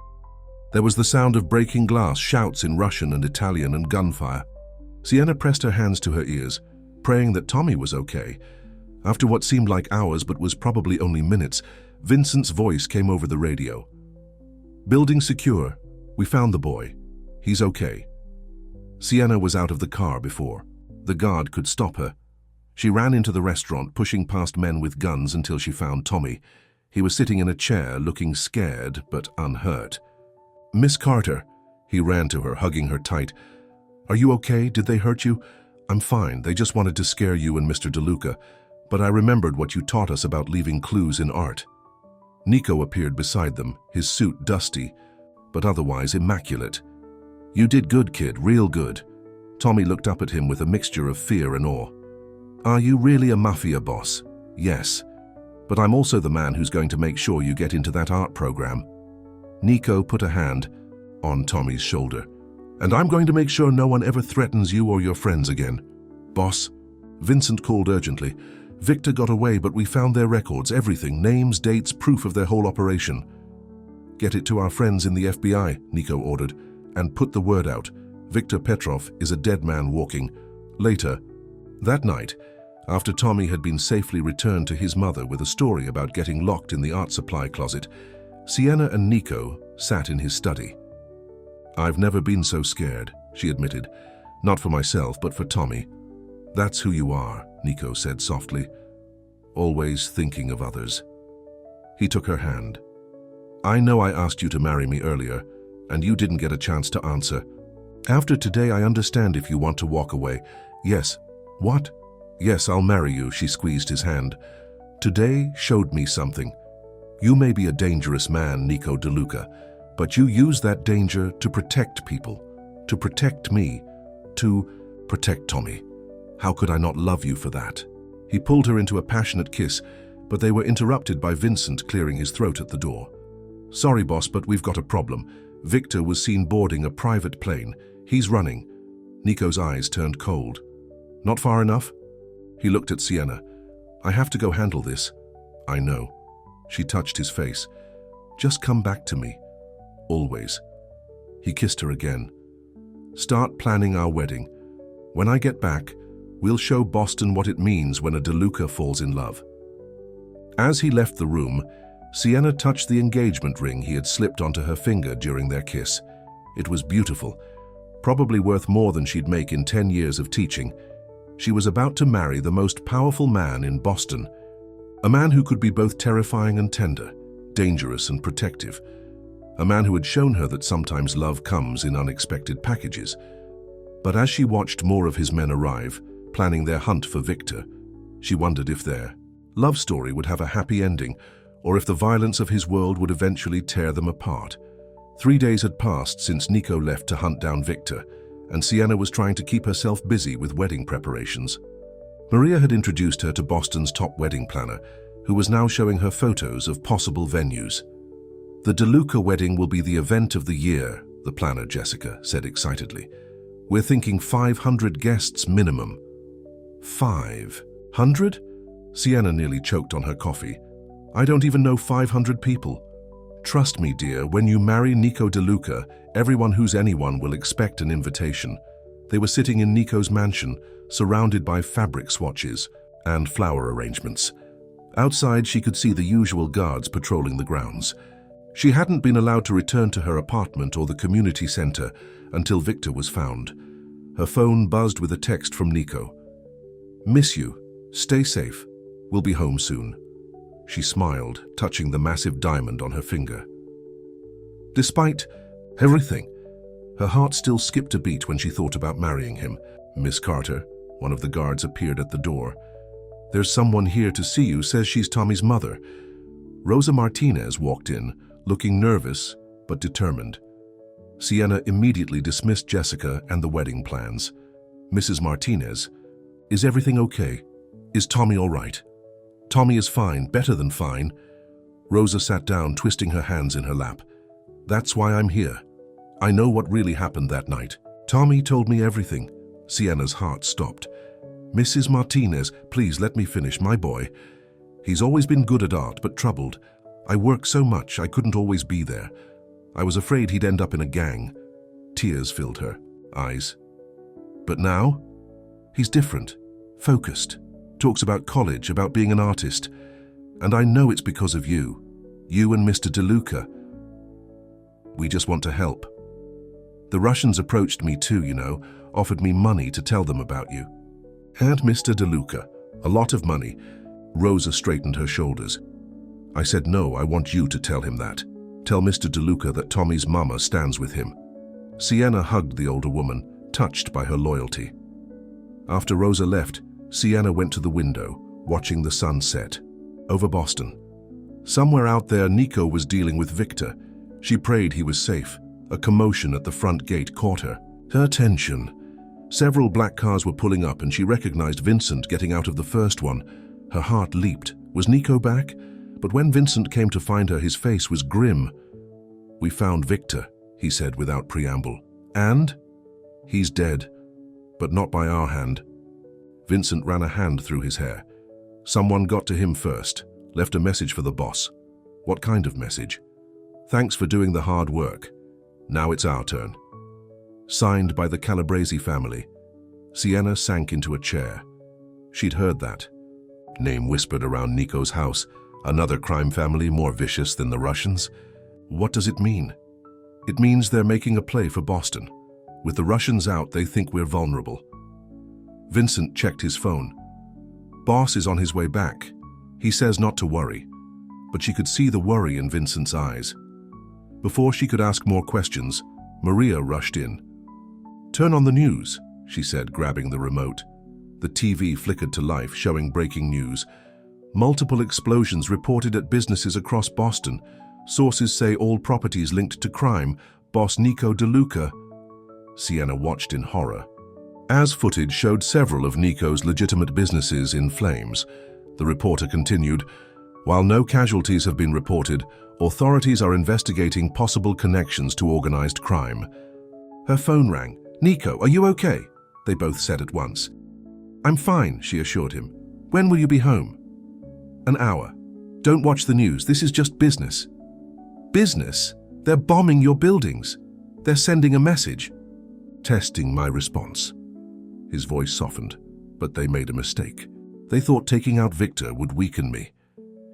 There was the sound of breaking glass, shouts in Russian and Italian, and gunfire. Sienna pressed her hands to her ears, praying that Tommy was okay. After what seemed like hours but was probably only minutes, Vincent's voice came over the radio. Building secure. We found the boy. He's okay. Sienna was out of the car before the guard could stop her. She ran into the restaurant, pushing past men with guns until she found Tommy. He was sitting in a chair, looking scared but unhurt. Miss Carter. He ran to her, hugging her tight. Are you okay? Did they hurt you? I'm fine. They just wanted to scare you and Mr. DeLuca. But I remembered what you taught us about leaving clues in art. Nico appeared beside them, his suit dusty, but otherwise immaculate. You did good, kid, real good. Tommy looked up at him with a mixture of fear and awe. Are you really a mafia boss? Yes. But I'm also the man who's going to make sure you get into that art program. Nico put a hand on Tommy's shoulder. And I'm going to make sure no one ever threatens you or your friends again. Boss, Vincent called urgently. Victor got away, but we found their records, everything, names, dates, proof of their whole operation. Get it to our friends in the FBI, Nico ordered, and put the word out. Victor Petrov is a dead man walking. Later, that night, after Tommy had been safely returned to his mother with a story about getting locked in the art supply closet, Sienna and Nico sat in his study. I've never been so scared, she admitted. Not for myself, but for Tommy. That's who you are, Nico said softly. Always thinking of others. He took her hand. I know I asked you to marry me earlier, and you didn't get a chance to answer. After today, I understand if you want to walk away. Yes. What? Yes, I'll marry you, she squeezed his hand. Today showed me something. You may be a dangerous man, Nico DeLuca, but you use that danger to protect people, to protect me, to protect Tommy. How could I not love you for that? He pulled her into a passionate kiss, but they were interrupted by Vincent clearing his throat at the door. Sorry, boss, but we've got a problem. Victor was seen boarding a private plane. He's running. Nico's eyes turned cold. Not far enough? He looked at Sienna. I have to go handle this. I know. She touched his face. Just come back to me. Always. He kissed her again. Start planning our wedding. When I get back, we'll show Boston what it means when a DeLuca falls in love. As he left the room, Sienna touched the engagement ring he had slipped onto her finger during their kiss. It was beautiful, probably worth more than she'd make in 10 years of teaching. She was about to marry the most powerful man in Boston, a man who could be both terrifying and tender, dangerous and protective, a man who had shown her that sometimes love comes in unexpected packages. But as she watched more of his men arrive, planning their hunt for Victor, she wondered if their love story would have a happy ending, or if the violence of his world would eventually tear them apart. 3 days had passed since Nico left to hunt down Victor, and Sienna was trying to keep herself busy with wedding preparations. Maria had introduced her to Boston's top wedding planner, who was now showing her photos of possible venues. The DeLuca wedding will be the event of the year, the planner Jessica said excitedly. We're thinking 500 guests minimum. 500? Sienna nearly choked on her coffee. I don't even know 500 people. Trust me, dear, when you marry Nico DeLuca, everyone who's anyone will expect an invitation. They were sitting in Nico's mansion, surrounded by fabric swatches and flower arrangements. Outside, she could see the usual guards patrolling the grounds. She hadn't been allowed to return to her apartment or the community center until Victor was found. Her phone buzzed with a text from Nico. "Miss you. Stay safe. We'll be home soon." She smiled, touching the massive diamond on her finger. Despite everything, her heart still skipped a beat when she thought about marrying him. "Miss Carter," one of the guards appeared at the door. "There's someone here to see you, says she's Tommy's mother." Rosa Martinez walked in, looking nervous but determined. Sienna immediately dismissed Jessica and the wedding plans. "Mrs. Martinez, is everything okay? Is Tommy all right?" "Tommy is fine, better than fine." Rosa sat down, twisting her hands in her lap. "That's why I'm here. I know what really happened that night. Tommy told me everything." Sienna's heart stopped. "Mrs. Martinez, please let me finish. My boy. He's always been good at art, but troubled. I work so much I couldn't always be there. I was afraid he'd end up in a gang." Tears filled her eyes. "But now? He's different, focused, talks about college, about being an artist. And I know it's because of you. You and Mr. DeLuca. We just want to help. The Russians approached me too, offered me money to tell them about you." "And Mr. DeLuca, a lot of money." Rosa straightened her shoulders. "I said no, I want you to tell him that. Tell Mr. DeLuca that Tommy's mama stands with him." Sienna hugged the older woman, touched by her loyalty. After Rosa left, Sienna went to the window, watching the sun set. Over Boston. Somewhere out there, Nico was dealing with Victor. She prayed he was safe. A commotion at the front gate caught her. Her attention. Several black cars were pulling up and she recognized Vincent getting out of the first one. Her heart leaped. Was Nico back? But when Vincent came to find her, his face was grim. "We found Victor," he said without preamble. "And?" "He's dead, but not by our hand." Vincent ran a hand through his hair. "Someone got to him first, left a message for the boss." "What kind of message?" "Thanks for doing the hard work. Now it's our turn." Signed by the Calabrese family. Sienna sank into a chair. She'd heard that. Name whispered around Nico's house. Another crime family more vicious than the Russians. What does it mean? It means they're making a play for Boston. With the Russians out, they think we're vulnerable. Vincent checked his phone. "Boss is on his way back. He says not to worry." But she could see the worry in Vincent's eyes. Before she could ask more questions, Maria rushed in. "Turn on the news," she said, grabbing the remote. The TV flickered to life, showing breaking news. "Multiple explosions reported at businesses across Boston. Sources say all properties linked to crime. Boss Nico DeLuca." Sienna watched in horror. As footage showed several of Nico's legitimate businesses in flames. The reporter continued, "While no casualties have been reported, authorities are investigating possible connections to organized crime." Her phone rang. "Nico, are you okay?" They both said at once. "I'm fine," she assured him. "When will you be home?" "An hour. Don't watch the news. This is just business." "Business? They're bombing your buildings. They're sending a message." "Testing my response." His voice softened, but they made a mistake. They thought taking out Victor would weaken me.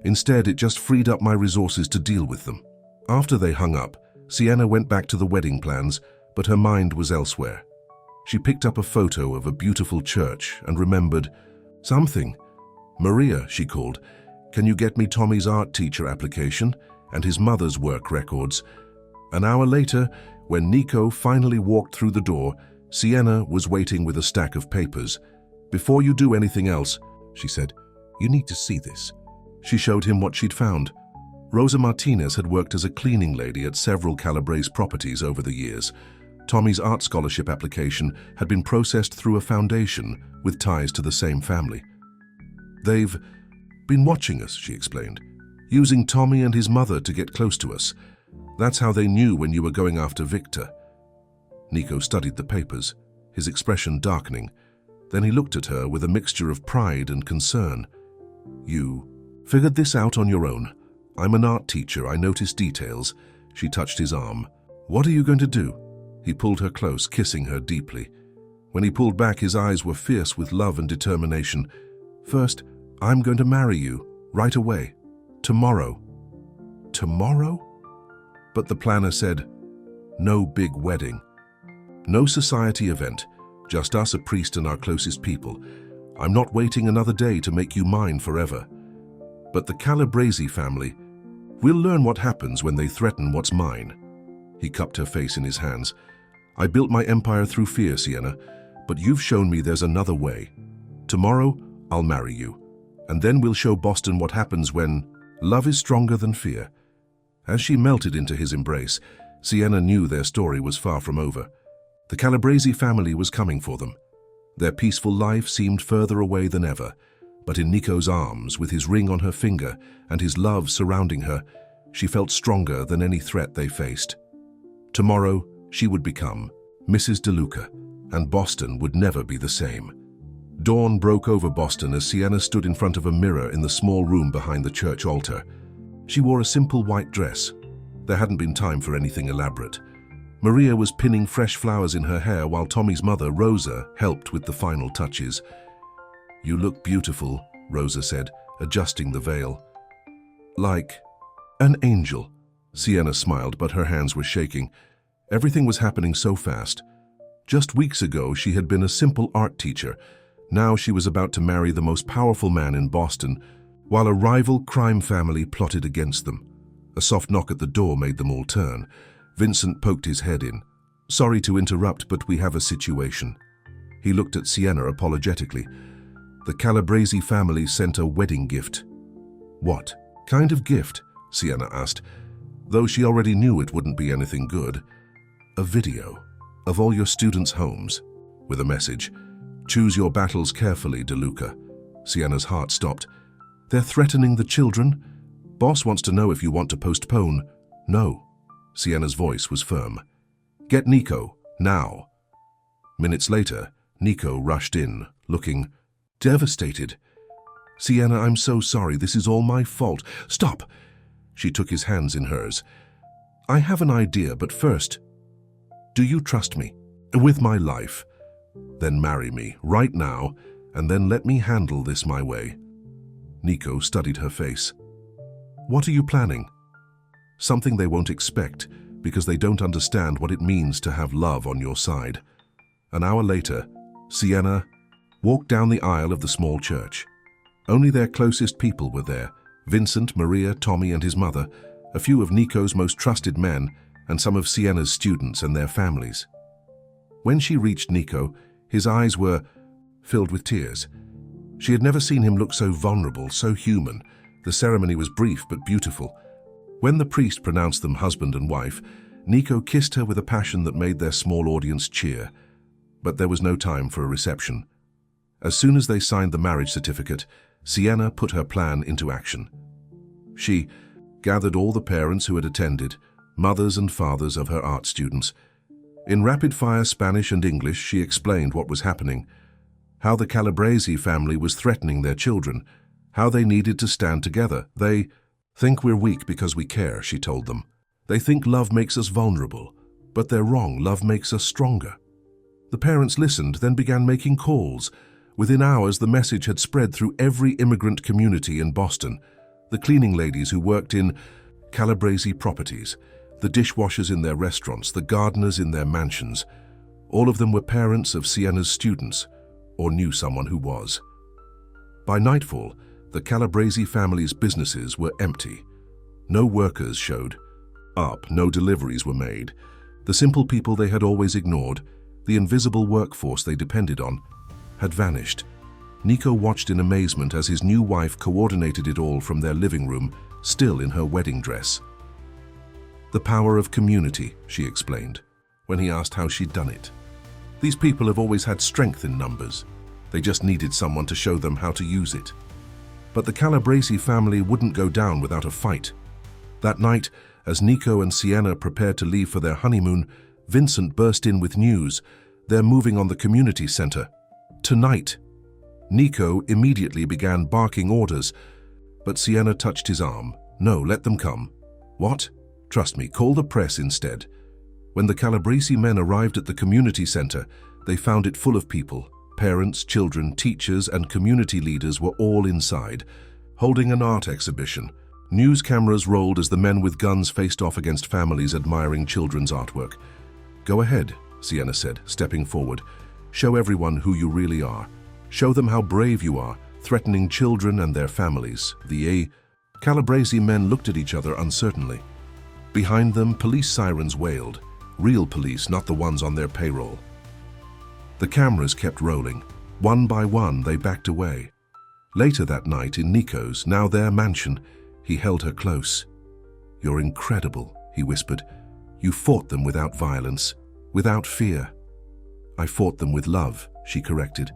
Instead, it just freed up my resources to deal with them. After they hung up, Sienna went back to the wedding plans, but her mind was elsewhere. She picked up a photo of a beautiful church and remembered something. "Maria," she called, "can you get me Tommy's art teacher application and his mother's work records?" An hour later, when Nico finally walked through the door, Sienna was waiting with a stack of papers. "Before you do anything else," she said, "you need to see this." She showed him what she'd found. Rosa Martinez had worked as a cleaning lady at several Calabrese properties over the years. Tommy's art scholarship application had been processed through a foundation with ties to the same family. "They've been watching us," she explained, "using Tommy and his mother to get close to us. That's how they knew when you were going after Victor." Nico studied the papers, his expression darkening. Then he looked at her with a mixture of pride and concern. "You figured this out on your own. I'm an art teacher, I notice details." She touched his arm. "What are you going to do?" He pulled her close, kissing her deeply. When he pulled back, his eyes were fierce with love and determination. "First, I'm going to marry you, right away. Tomorrow." "Tomorrow?" But the planner said, "No big wedding. No society event. Just us, a priest, and our closest people. I'm not waiting another day to make you mine forever. But the Calabrese family, we'll learn what happens when they threaten what's mine." He cupped her face in his hands. "I built my empire through fear, Sienna, but you've shown me there's another way. Tomorrow, I'll marry you, and then we'll show Boston what happens when love is stronger than fear." As she melted into his embrace, Sienna knew their story was far from over. The Calabrese family was coming for them. Their peaceful life seemed further away than ever, but in Nico's arms, with his ring on her finger and his love surrounding her, she felt stronger than any threat they faced. Tomorrow, she would become Mrs. DeLuca, and Boston would never be the same. Dawn broke over Boston as Sienna stood in front of a mirror in the small room behind the church altar. She wore a simple white dress. There hadn't been time for anything elaborate. Maria was pinning fresh flowers in her hair while Tommy's mother, Rosa, helped with the final touches. "You look beautiful," Rosa said, adjusting the veil. "Like an angel." Sienna smiled, but her hands were shaking. Everything was happening so fast. Just weeks ago, she had been a simple art teacher. Now she was about to marry the most powerful man in Boston, while a rival crime family plotted against them. A soft knock at the door made them all turn. Vincent poked his head in. "Sorry to interrupt, but we have a situation." He looked at Sienna apologetically. "The Calabrese family sent a wedding gift." "What kind of gift?" Sienna asked, though she already knew it wouldn't be anything good. "A video of all your students' homes, with a message. Choose your battles carefully, DeLuca." Sienna's heart stopped. "They're threatening the children? Boss wants to know if you want to postpone." "No." Sienna's voice was firm. "Get Nico, now." Minutes later, Nico rushed in, looking devastated. "Sienna, I'm so sorry. This is all my fault." "Stop!" She took his hands in hers. "I have an idea, but first, do you trust me? With my life? Then marry me, right now, and then let me handle this my way." Nico studied her face. "What are you planning?" "Something they won't expect, because they don't understand what it means to have love on your side." An hour later, Sienna walked down the aisle of the small church. Only their closest people were there: Vincent, Maria, Tommy and his mother, a few of Nico's most trusted men, and some of Sienna's students and their families. When she reached Nico, his eyes were filled with tears. She had never seen him look so vulnerable, so human. The ceremony was brief but beautiful. When the priest pronounced them husband and wife, Nico kissed her with a passion that made their small audience cheer. But there was no time for a reception. As soon as they signed the marriage certificate, Sienna put her plan into action. She gathered all the parents who had attended, mothers and fathers of her art students. In rapid-fire Spanish and English, she explained what was happening, how the Calabrese family was threatening their children, how they needed to stand together. "They think we're weak because we care," she told them. "They think love makes us vulnerable, but they're wrong. Love makes us stronger." The parents listened, then began making calls. Within hours, the message had spread through every immigrant community in Boston. The cleaning ladies who worked in Calabrese properties, the dishwashers in their restaurants, the gardeners in their mansions. All of them were parents of Sienna's students, or knew someone who was. By nightfall, the Calabrese family's businesses were empty. No workers showed up, no deliveries were made. The simple people they had always ignored, the invisible workforce they depended on, had vanished. Nico watched in amazement as his new wife coordinated it all from their living room, still in her wedding dress. "The power of community," she explained, when he asked how she'd done it. "These people have always had strength in numbers. They just needed someone to show them how to use it." But the Calabrese family wouldn't go down without a fight. That night, as Nico and Sienna prepared to leave for their honeymoon, Vincent burst in with news. "They're moving on the community center. Tonight." Nico immediately began barking orders, but Sienna touched his arm. "No, let them come." "What? Trust me, call the press instead." When the Calabrese men arrived at the community center, they found it full of people. Parents, children, teachers, and community leaders were all inside, holding an art exhibition. News cameras rolled as the men with guns faced off against families admiring children's artwork. "Go ahead," Sienna said, stepping forward. Show everyone who you really are. Show them how brave you are, threatening children and their families. The Calabrese men looked at each other uncertainly. Behind them, police sirens wailed. Real police, not the ones on their payroll. The cameras kept rolling. One by one, they backed away. Later that night, in Nico's, now their mansion, he held her close. "You're incredible," he whispered. "You fought them without violence, without fear." "I fought them with love," she corrected.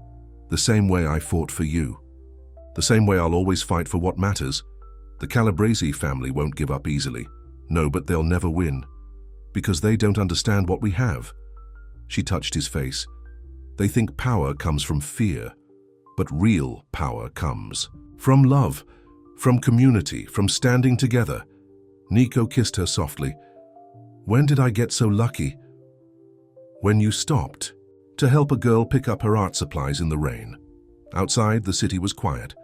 "The same way I fought for you. The same way I'll always fight for what matters. The Calabrese family won't give up easily. No, but they'll never win. Because they don't understand what we have." She touched his face. "They think power comes from fear, but real power comes from love, from community, from standing together." Nico kissed her softly. "When did I get so lucky?" "When you stopped to help a girl pick up her art supplies in the rain." Outside, the city was quiet.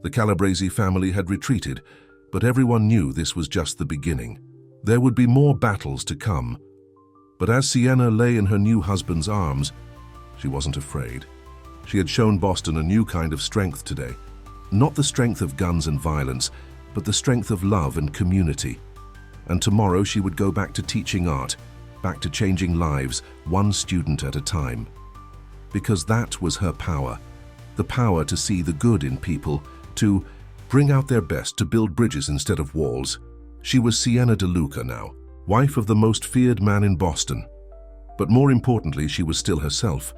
The Calabrese family had retreated, but everyone knew this was just the beginning. There would be more battles to come. But as Sienna lay in her new husband's arms, she wasn't afraid. She had shown Boston a new kind of strength today. Not the strength of guns and violence, but the strength of love and community. And tomorrow she would go back to teaching art, back to changing lives, one student at a time. Because that was her power. The power to see the good in people, to bring out their best, to build bridges instead of walls. She was Sienna DeLuca now, wife of the most feared man in Boston. But more importantly, she was still herself,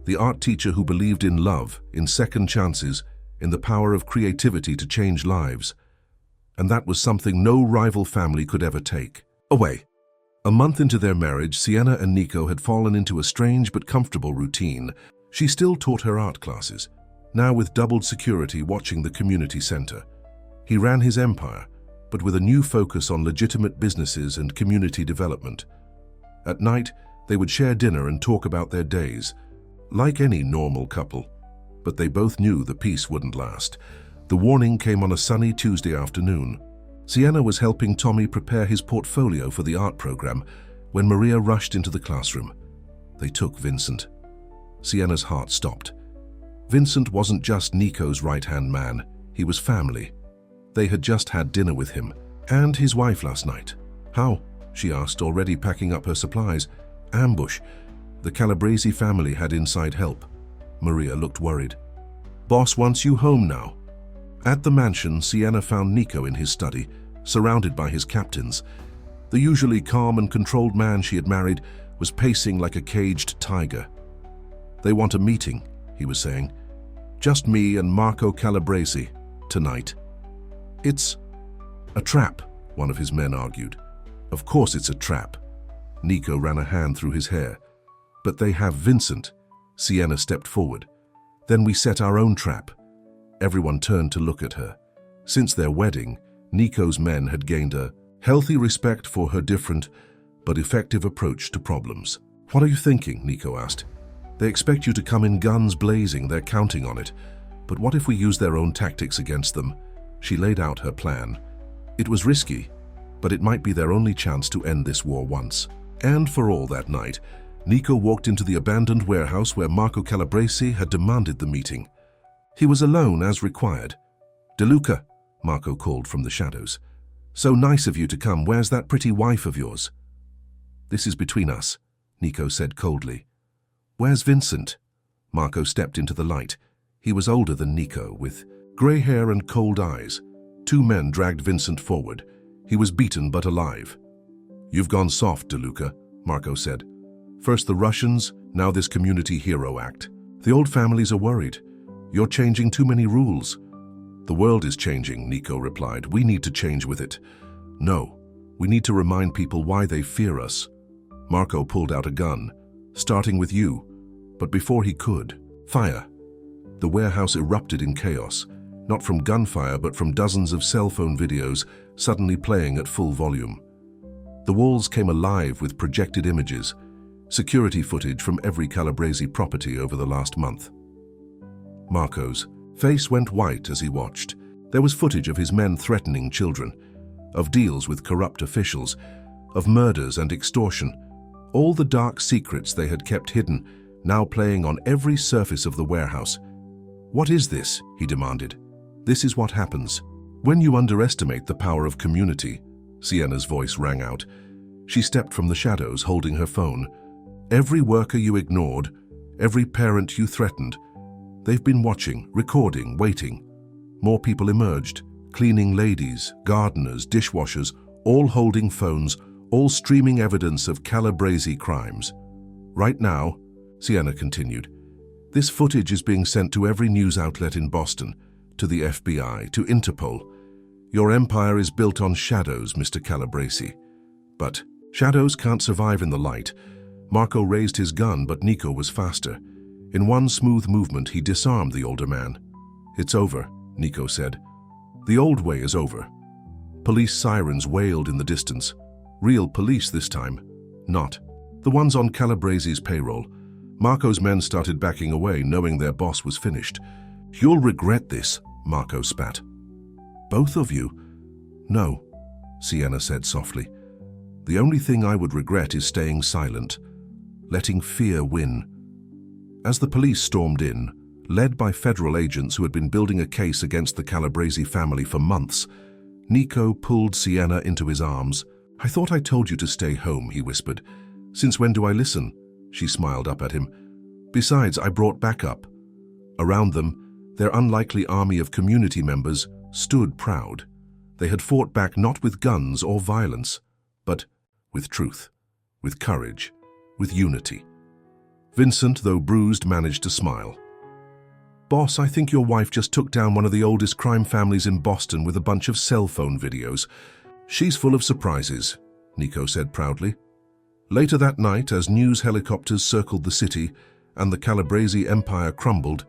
the art teacher who believed in love, in second chances, in the power of creativity to change lives. And that was something no rival family could ever take away. A month into their marriage, Sienna and Nico had fallen into a strange but comfortable routine. She still taught her art classes, now with doubled security watching the community center. He ran his empire, but with a new focus on legitimate businesses and community development. At night, they would share dinner and talk about their days, like any normal couple. But they both knew the peace wouldn't last. The warning came on a sunny Tuesday afternoon. Sienna was helping Tommy prepare his portfolio for the art program when Maria rushed into the classroom. They took Vincent. Sienna's heart stopped. Vincent wasn't just Nico's right-hand man. He was family. They had just had dinner with him and his wife last night. "How?" she asked, already packing up her supplies. "Ambush. The Calabrese family had inside help." Maria looked worried. "Boss wants you home now." At the mansion, Sienna found Nico in his study, surrounded by his captains. The usually calm and controlled man she had married was pacing like a caged tiger. "They want a meeting," he was saying. "Just me and Marco Calabrese, tonight." "It's a trap," one of his men argued. "Of course it's a trap." Nico ran a hand through his hair. "But they have Vincent." Sienna stepped forward. "Then we set our own trap." Everyone turned to look at her. Since their wedding, Nico's men had gained a healthy respect for her different but effective approach to problems. "What are you thinking?" Nico asked. "They expect you to come in guns blazing, they're counting on it. But what if we use their own tactics against them?" She laid out her plan. It was risky, but it might be their only chance to end this war once. And for all that night, Nico walked into the abandoned warehouse where Marco Calabrese had demanded the meeting. He was alone as required. "DeLuca," Marco called from the shadows. "So nice of you to come. Where's that pretty wife of yours?" "This is between us," Nico said coldly. "Where's Vincent?" Marco stepped into the light. He was older than Nico, with grey hair and cold eyes. Two men dragged Vincent forward. He was beaten but alive. "You've gone soft, DeLuca," Marco said. "First the Russians, now this community hero act. The old families are worried. You're changing too many rules." "The world is changing," Nico replied. "We need to change with it." "No, we need to remind people why they fear us." Marco pulled out a gun, "Starting with you." But before he could, fire. The warehouse erupted in chaos, not from gunfire but from dozens of cell phone videos suddenly playing at full volume. The walls came alive with projected images, security footage from every Calabrese property over the last month. Marco's face went white as he watched. There was footage of his men threatening children, of deals with corrupt officials, of murders and extortion. All the dark secrets they had kept hidden now playing on every surface of the warehouse. "What is this?" he demanded. "This is what happens when you underestimate the power of community," Sienna's voice rang out. She stepped from the shadows, holding her phone. "Every worker you ignored, every parent you threatened, they've been watching, recording, waiting." More people emerged, cleaning ladies, gardeners, dishwashers, all holding phones, all streaming evidence of Calabrese crimes. "Right now," Sienna continued, "this footage is being sent to every news outlet in Boston, to the FBI, to Interpol. Your empire is built on shadows, Mr. Calabrese. But shadows can't survive in the light." Marco raised his gun, but Nico was faster. In one smooth movement, he disarmed the older man. "It's over," Nico said. "The old way is over." Police sirens wailed in the distance. Real police this time. Not the ones on Calabrese's payroll. Marco's men started backing away, knowing their boss was finished. "You'll regret this," Marco spat. "Both of you?" "No," Sienna said softly. "The only thing I would regret is staying silent, letting fear win." As the police stormed in, led by federal agents who had been building a case against the Calabrese family for months, Nico pulled Sienna into his arms. "I thought I told you to stay home," he whispered. "Since when do I listen?" She smiled up at him. "Besides, I brought backup." Around them, their unlikely army of community members stood proud. They had fought back not with guns or violence, but with truth, with courage, with unity. Vincent, though bruised, managed to smile. "Boss, I think your wife just took down one of the oldest crime families in Boston with a bunch of cell phone videos. She's full of surprises," Nico said proudly. Later that night, as news helicopters circled the city and the Calabrese empire crumbled,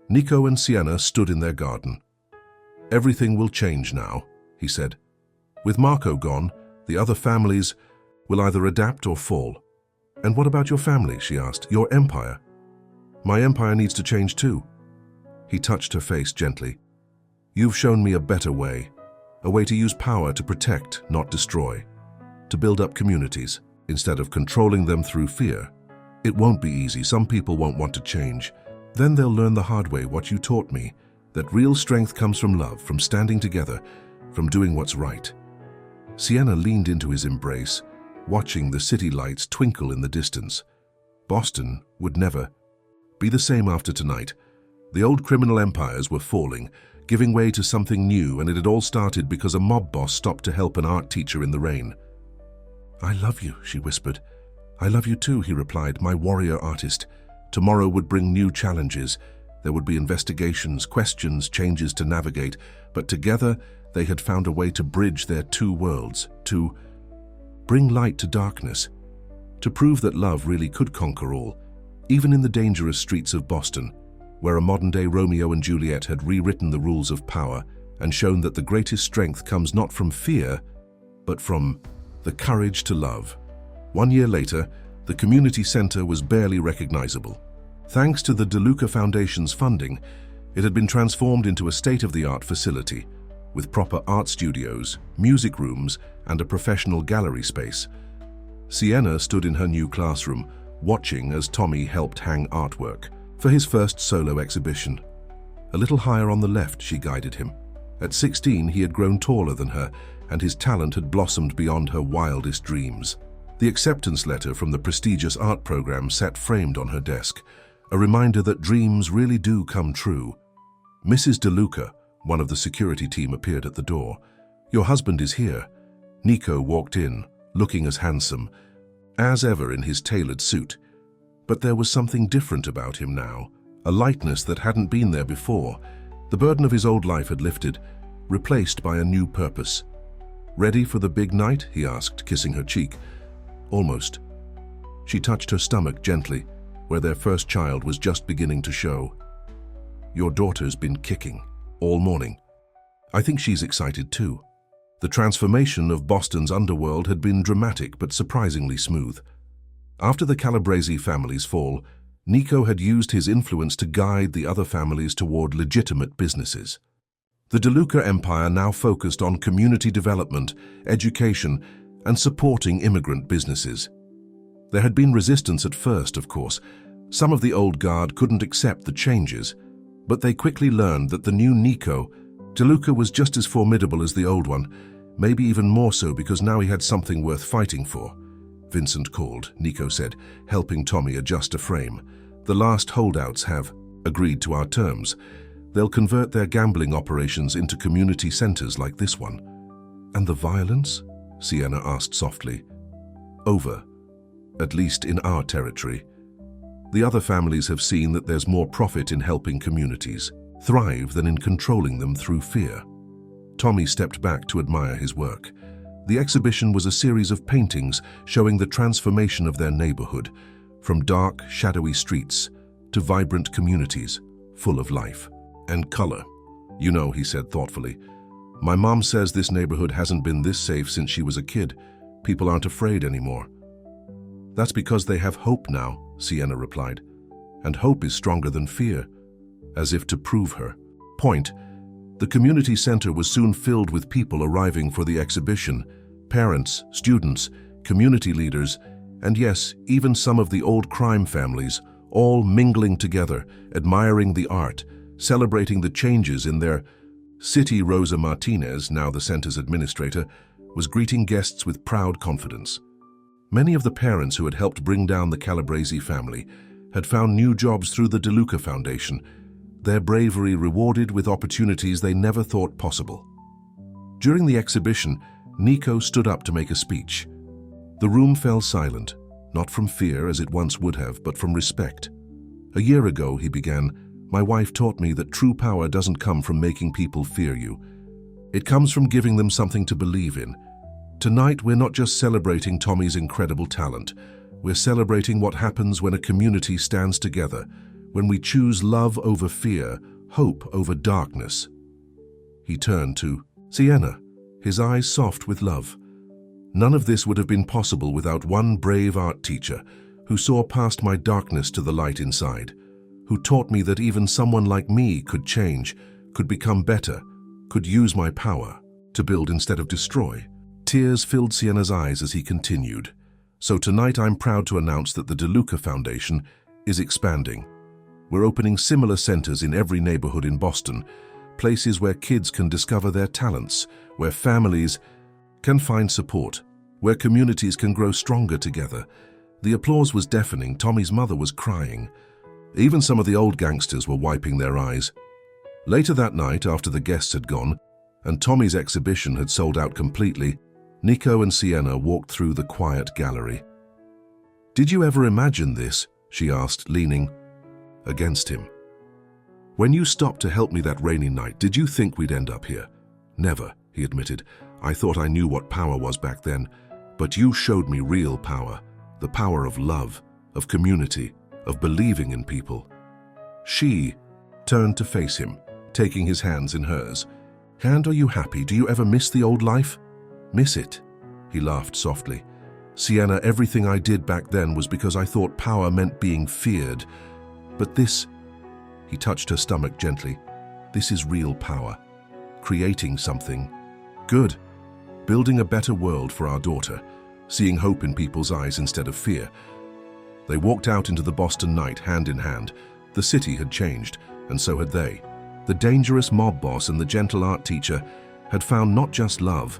Nico and Sienna stood in their garden. "Everything will change now," he said. "With Marco gone, the other families will either adapt or fall." "And what about your family?" she asked. "Your empire?" "My empire needs to change too." He touched her face gently. "You've shown me a better way, a way to use power to protect, not destroy, to build up communities instead of controlling them through fear. It won't be easy. Some people won't want to change. Then they'll learn the hard way what you taught me, that real strength comes from love, from standing together, from doing what's right." Sienna leaned into his embrace, watching the city lights twinkle in the distance. Boston would never be the same after tonight. The old criminal empires were falling, giving way to something new, and it had all started because a mob boss stopped to help an art teacher in the rain. "I love you," she whispered. "I love you too," he replied, "my warrior artist." Tomorrow would bring new challenges. There would be investigations, questions, changes to navigate, but together they had found a way to bridge their two worlds, to bring light to darkness, to prove that love really could conquer all, even in the dangerous streets of Boston, where a modern-day Romeo and Juliet had rewritten the rules of power and shown that the greatest strength comes not from fear, but from the courage to love. 1 year later, the community center was barely recognizable. Thanks to the DeLuca Foundation's funding, it had been transformed into a state-of-the-art facility, with proper art studios, music rooms, and a professional gallery space. Sienna stood in her new classroom, watching as Tommy helped hang artwork for his first solo exhibition. A little higher on the left, she guided him. At 16, he had grown taller than her, and his talent had blossomed beyond her wildest dreams. The acceptance letter from the prestigious art program sat framed on her desk, a reminder that dreams really do come true. Mrs. DeLuca, one of the security team, appeared at the door. "Your husband is here." Nico walked in, looking as handsome as ever in his tailored suit. But there was something different about him now, a lightness that hadn't been there before. The burden of his old life had lifted, replaced by a new purpose. "Ready for the big night?" he asked, kissing her cheek. "Almost." She touched her stomach gently, where their first child was just beginning to show. "Your daughter's been kicking all morning." "I think she's excited too." The transformation of Boston's underworld had been dramatic but surprisingly smooth. After the Calabrese family's fall, Nico had used his influence to guide the other families toward legitimate businesses. The DeLuca empire now focused on community development, education, and supporting immigrant businesses. There had been resistance at first, of course, Some of the old guard couldn't accept the changes, but they quickly learned that the new Nico DeLuca was just as formidable as the old one, maybe even more so because now he had something worth fighting for. Vincent called, Nico said, helping Tommy adjust a frame. The last holdouts have agreed to our terms. They'll convert their gambling operations into community centers like this one. And the violence? Sienna asked softly. Over, at least in our territory. The other families have seen that there's more profit in helping communities thrive than in controlling them through fear. Tommy stepped back to admire his work. The exhibition was a series of paintings showing the transformation of their neighborhood, from dark, shadowy streets to vibrant communities full of life and color. You know, he said thoughtfully, my mom says this neighborhood hasn't been this safe since she was a kid. People aren't afraid anymore. That's because they have hope now, Sienna replied. And hope is stronger than fear, as if to prove her point. The community center was soon filled with people arriving for the exhibition, parents, students, community leaders, and yes, even some of the old crime families, all mingling together, admiring the art, celebrating the changes in their city. Rosa Martinez, now the center's administrator, was greeting guests with proud confidence. Many of the parents who had helped bring down the Calabrese family had found new jobs through the DeLuca Foundation, their bravery rewarded with opportunities they never thought possible. During the exhibition, Nico stood up to make a speech. The room fell silent, not from fear as it once would have, but from respect. A year ago, he began, my wife taught me that true power doesn't come from making people fear you. It comes from giving them something to believe in. Tonight, we're not just celebrating Tommy's incredible talent. We're celebrating what happens when a community stands together, when we choose love over fear, hope over darkness. He turned to Sienna, his eyes soft with love. None of this would have been possible without one brave art teacher who saw past my darkness to the light inside, who taught me that even someone like me could change, could become better, could use my power to build instead of destroy. Tears filled Sienna's eyes as he continued. So tonight I'm proud to announce that the DeLuca Foundation is expanding. We're opening similar centers in every neighborhood in Boston, places where kids can discover their talents, where families can find support, where communities can grow stronger together. The applause was deafening. Tommy's mother was crying. Even some of the old gangsters were wiping their eyes. Later that night, after the guests had gone, and Tommy's exhibition had sold out completely, Nico and Sienna walked through the quiet gallery. Did you ever imagine this? She asked, leaning against him. When you stopped to help me that rainy night, did you think we'd end up here? Never, he admitted. I thought I knew what power was back then, but you showed me real power, the power of love, of community, of believing in people. She turned to face him, taking his hands in hers. And are you happy? Do you ever miss the old life? Miss it? He laughed softly. Sienna, everything I did back then was because I thought power meant being feared. But this, he touched her stomach gently, this is real power. Creating something good. Building a better world for our daughter. Seeing hope in people's eyes instead of fear. They walked out into the Boston night hand in hand. The city had changed, and so had they. The dangerous mob boss and the gentle art teacher had found not just love,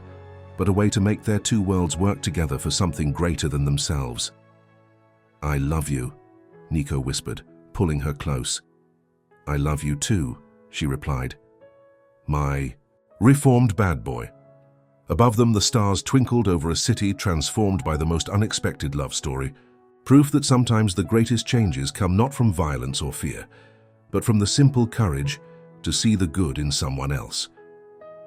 but a way to make their two worlds work together for something greater than themselves. I love you, Nico whispered, pulling her close. I love you too, she replied. My reformed bad boy. Above them, the stars twinkled over a city transformed by the most unexpected love story, proof that sometimes the greatest changes come not from violence or fear, but from the simple courage to see the good in someone else.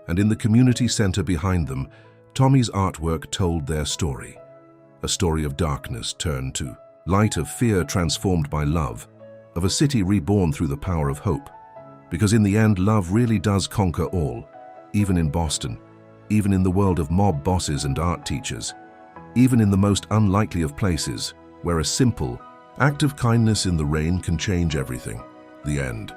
And in the community center behind them, Tommy's artwork told their story, a story of darkness turned to light, of fear transformed by love, of a city reborn through the power of hope. Because in the end, love really does conquer all, even in Boston, even in the world of mob bosses and art teachers, even in the most unlikely of places, where a simple act of kindness in the rain can change everything. The end.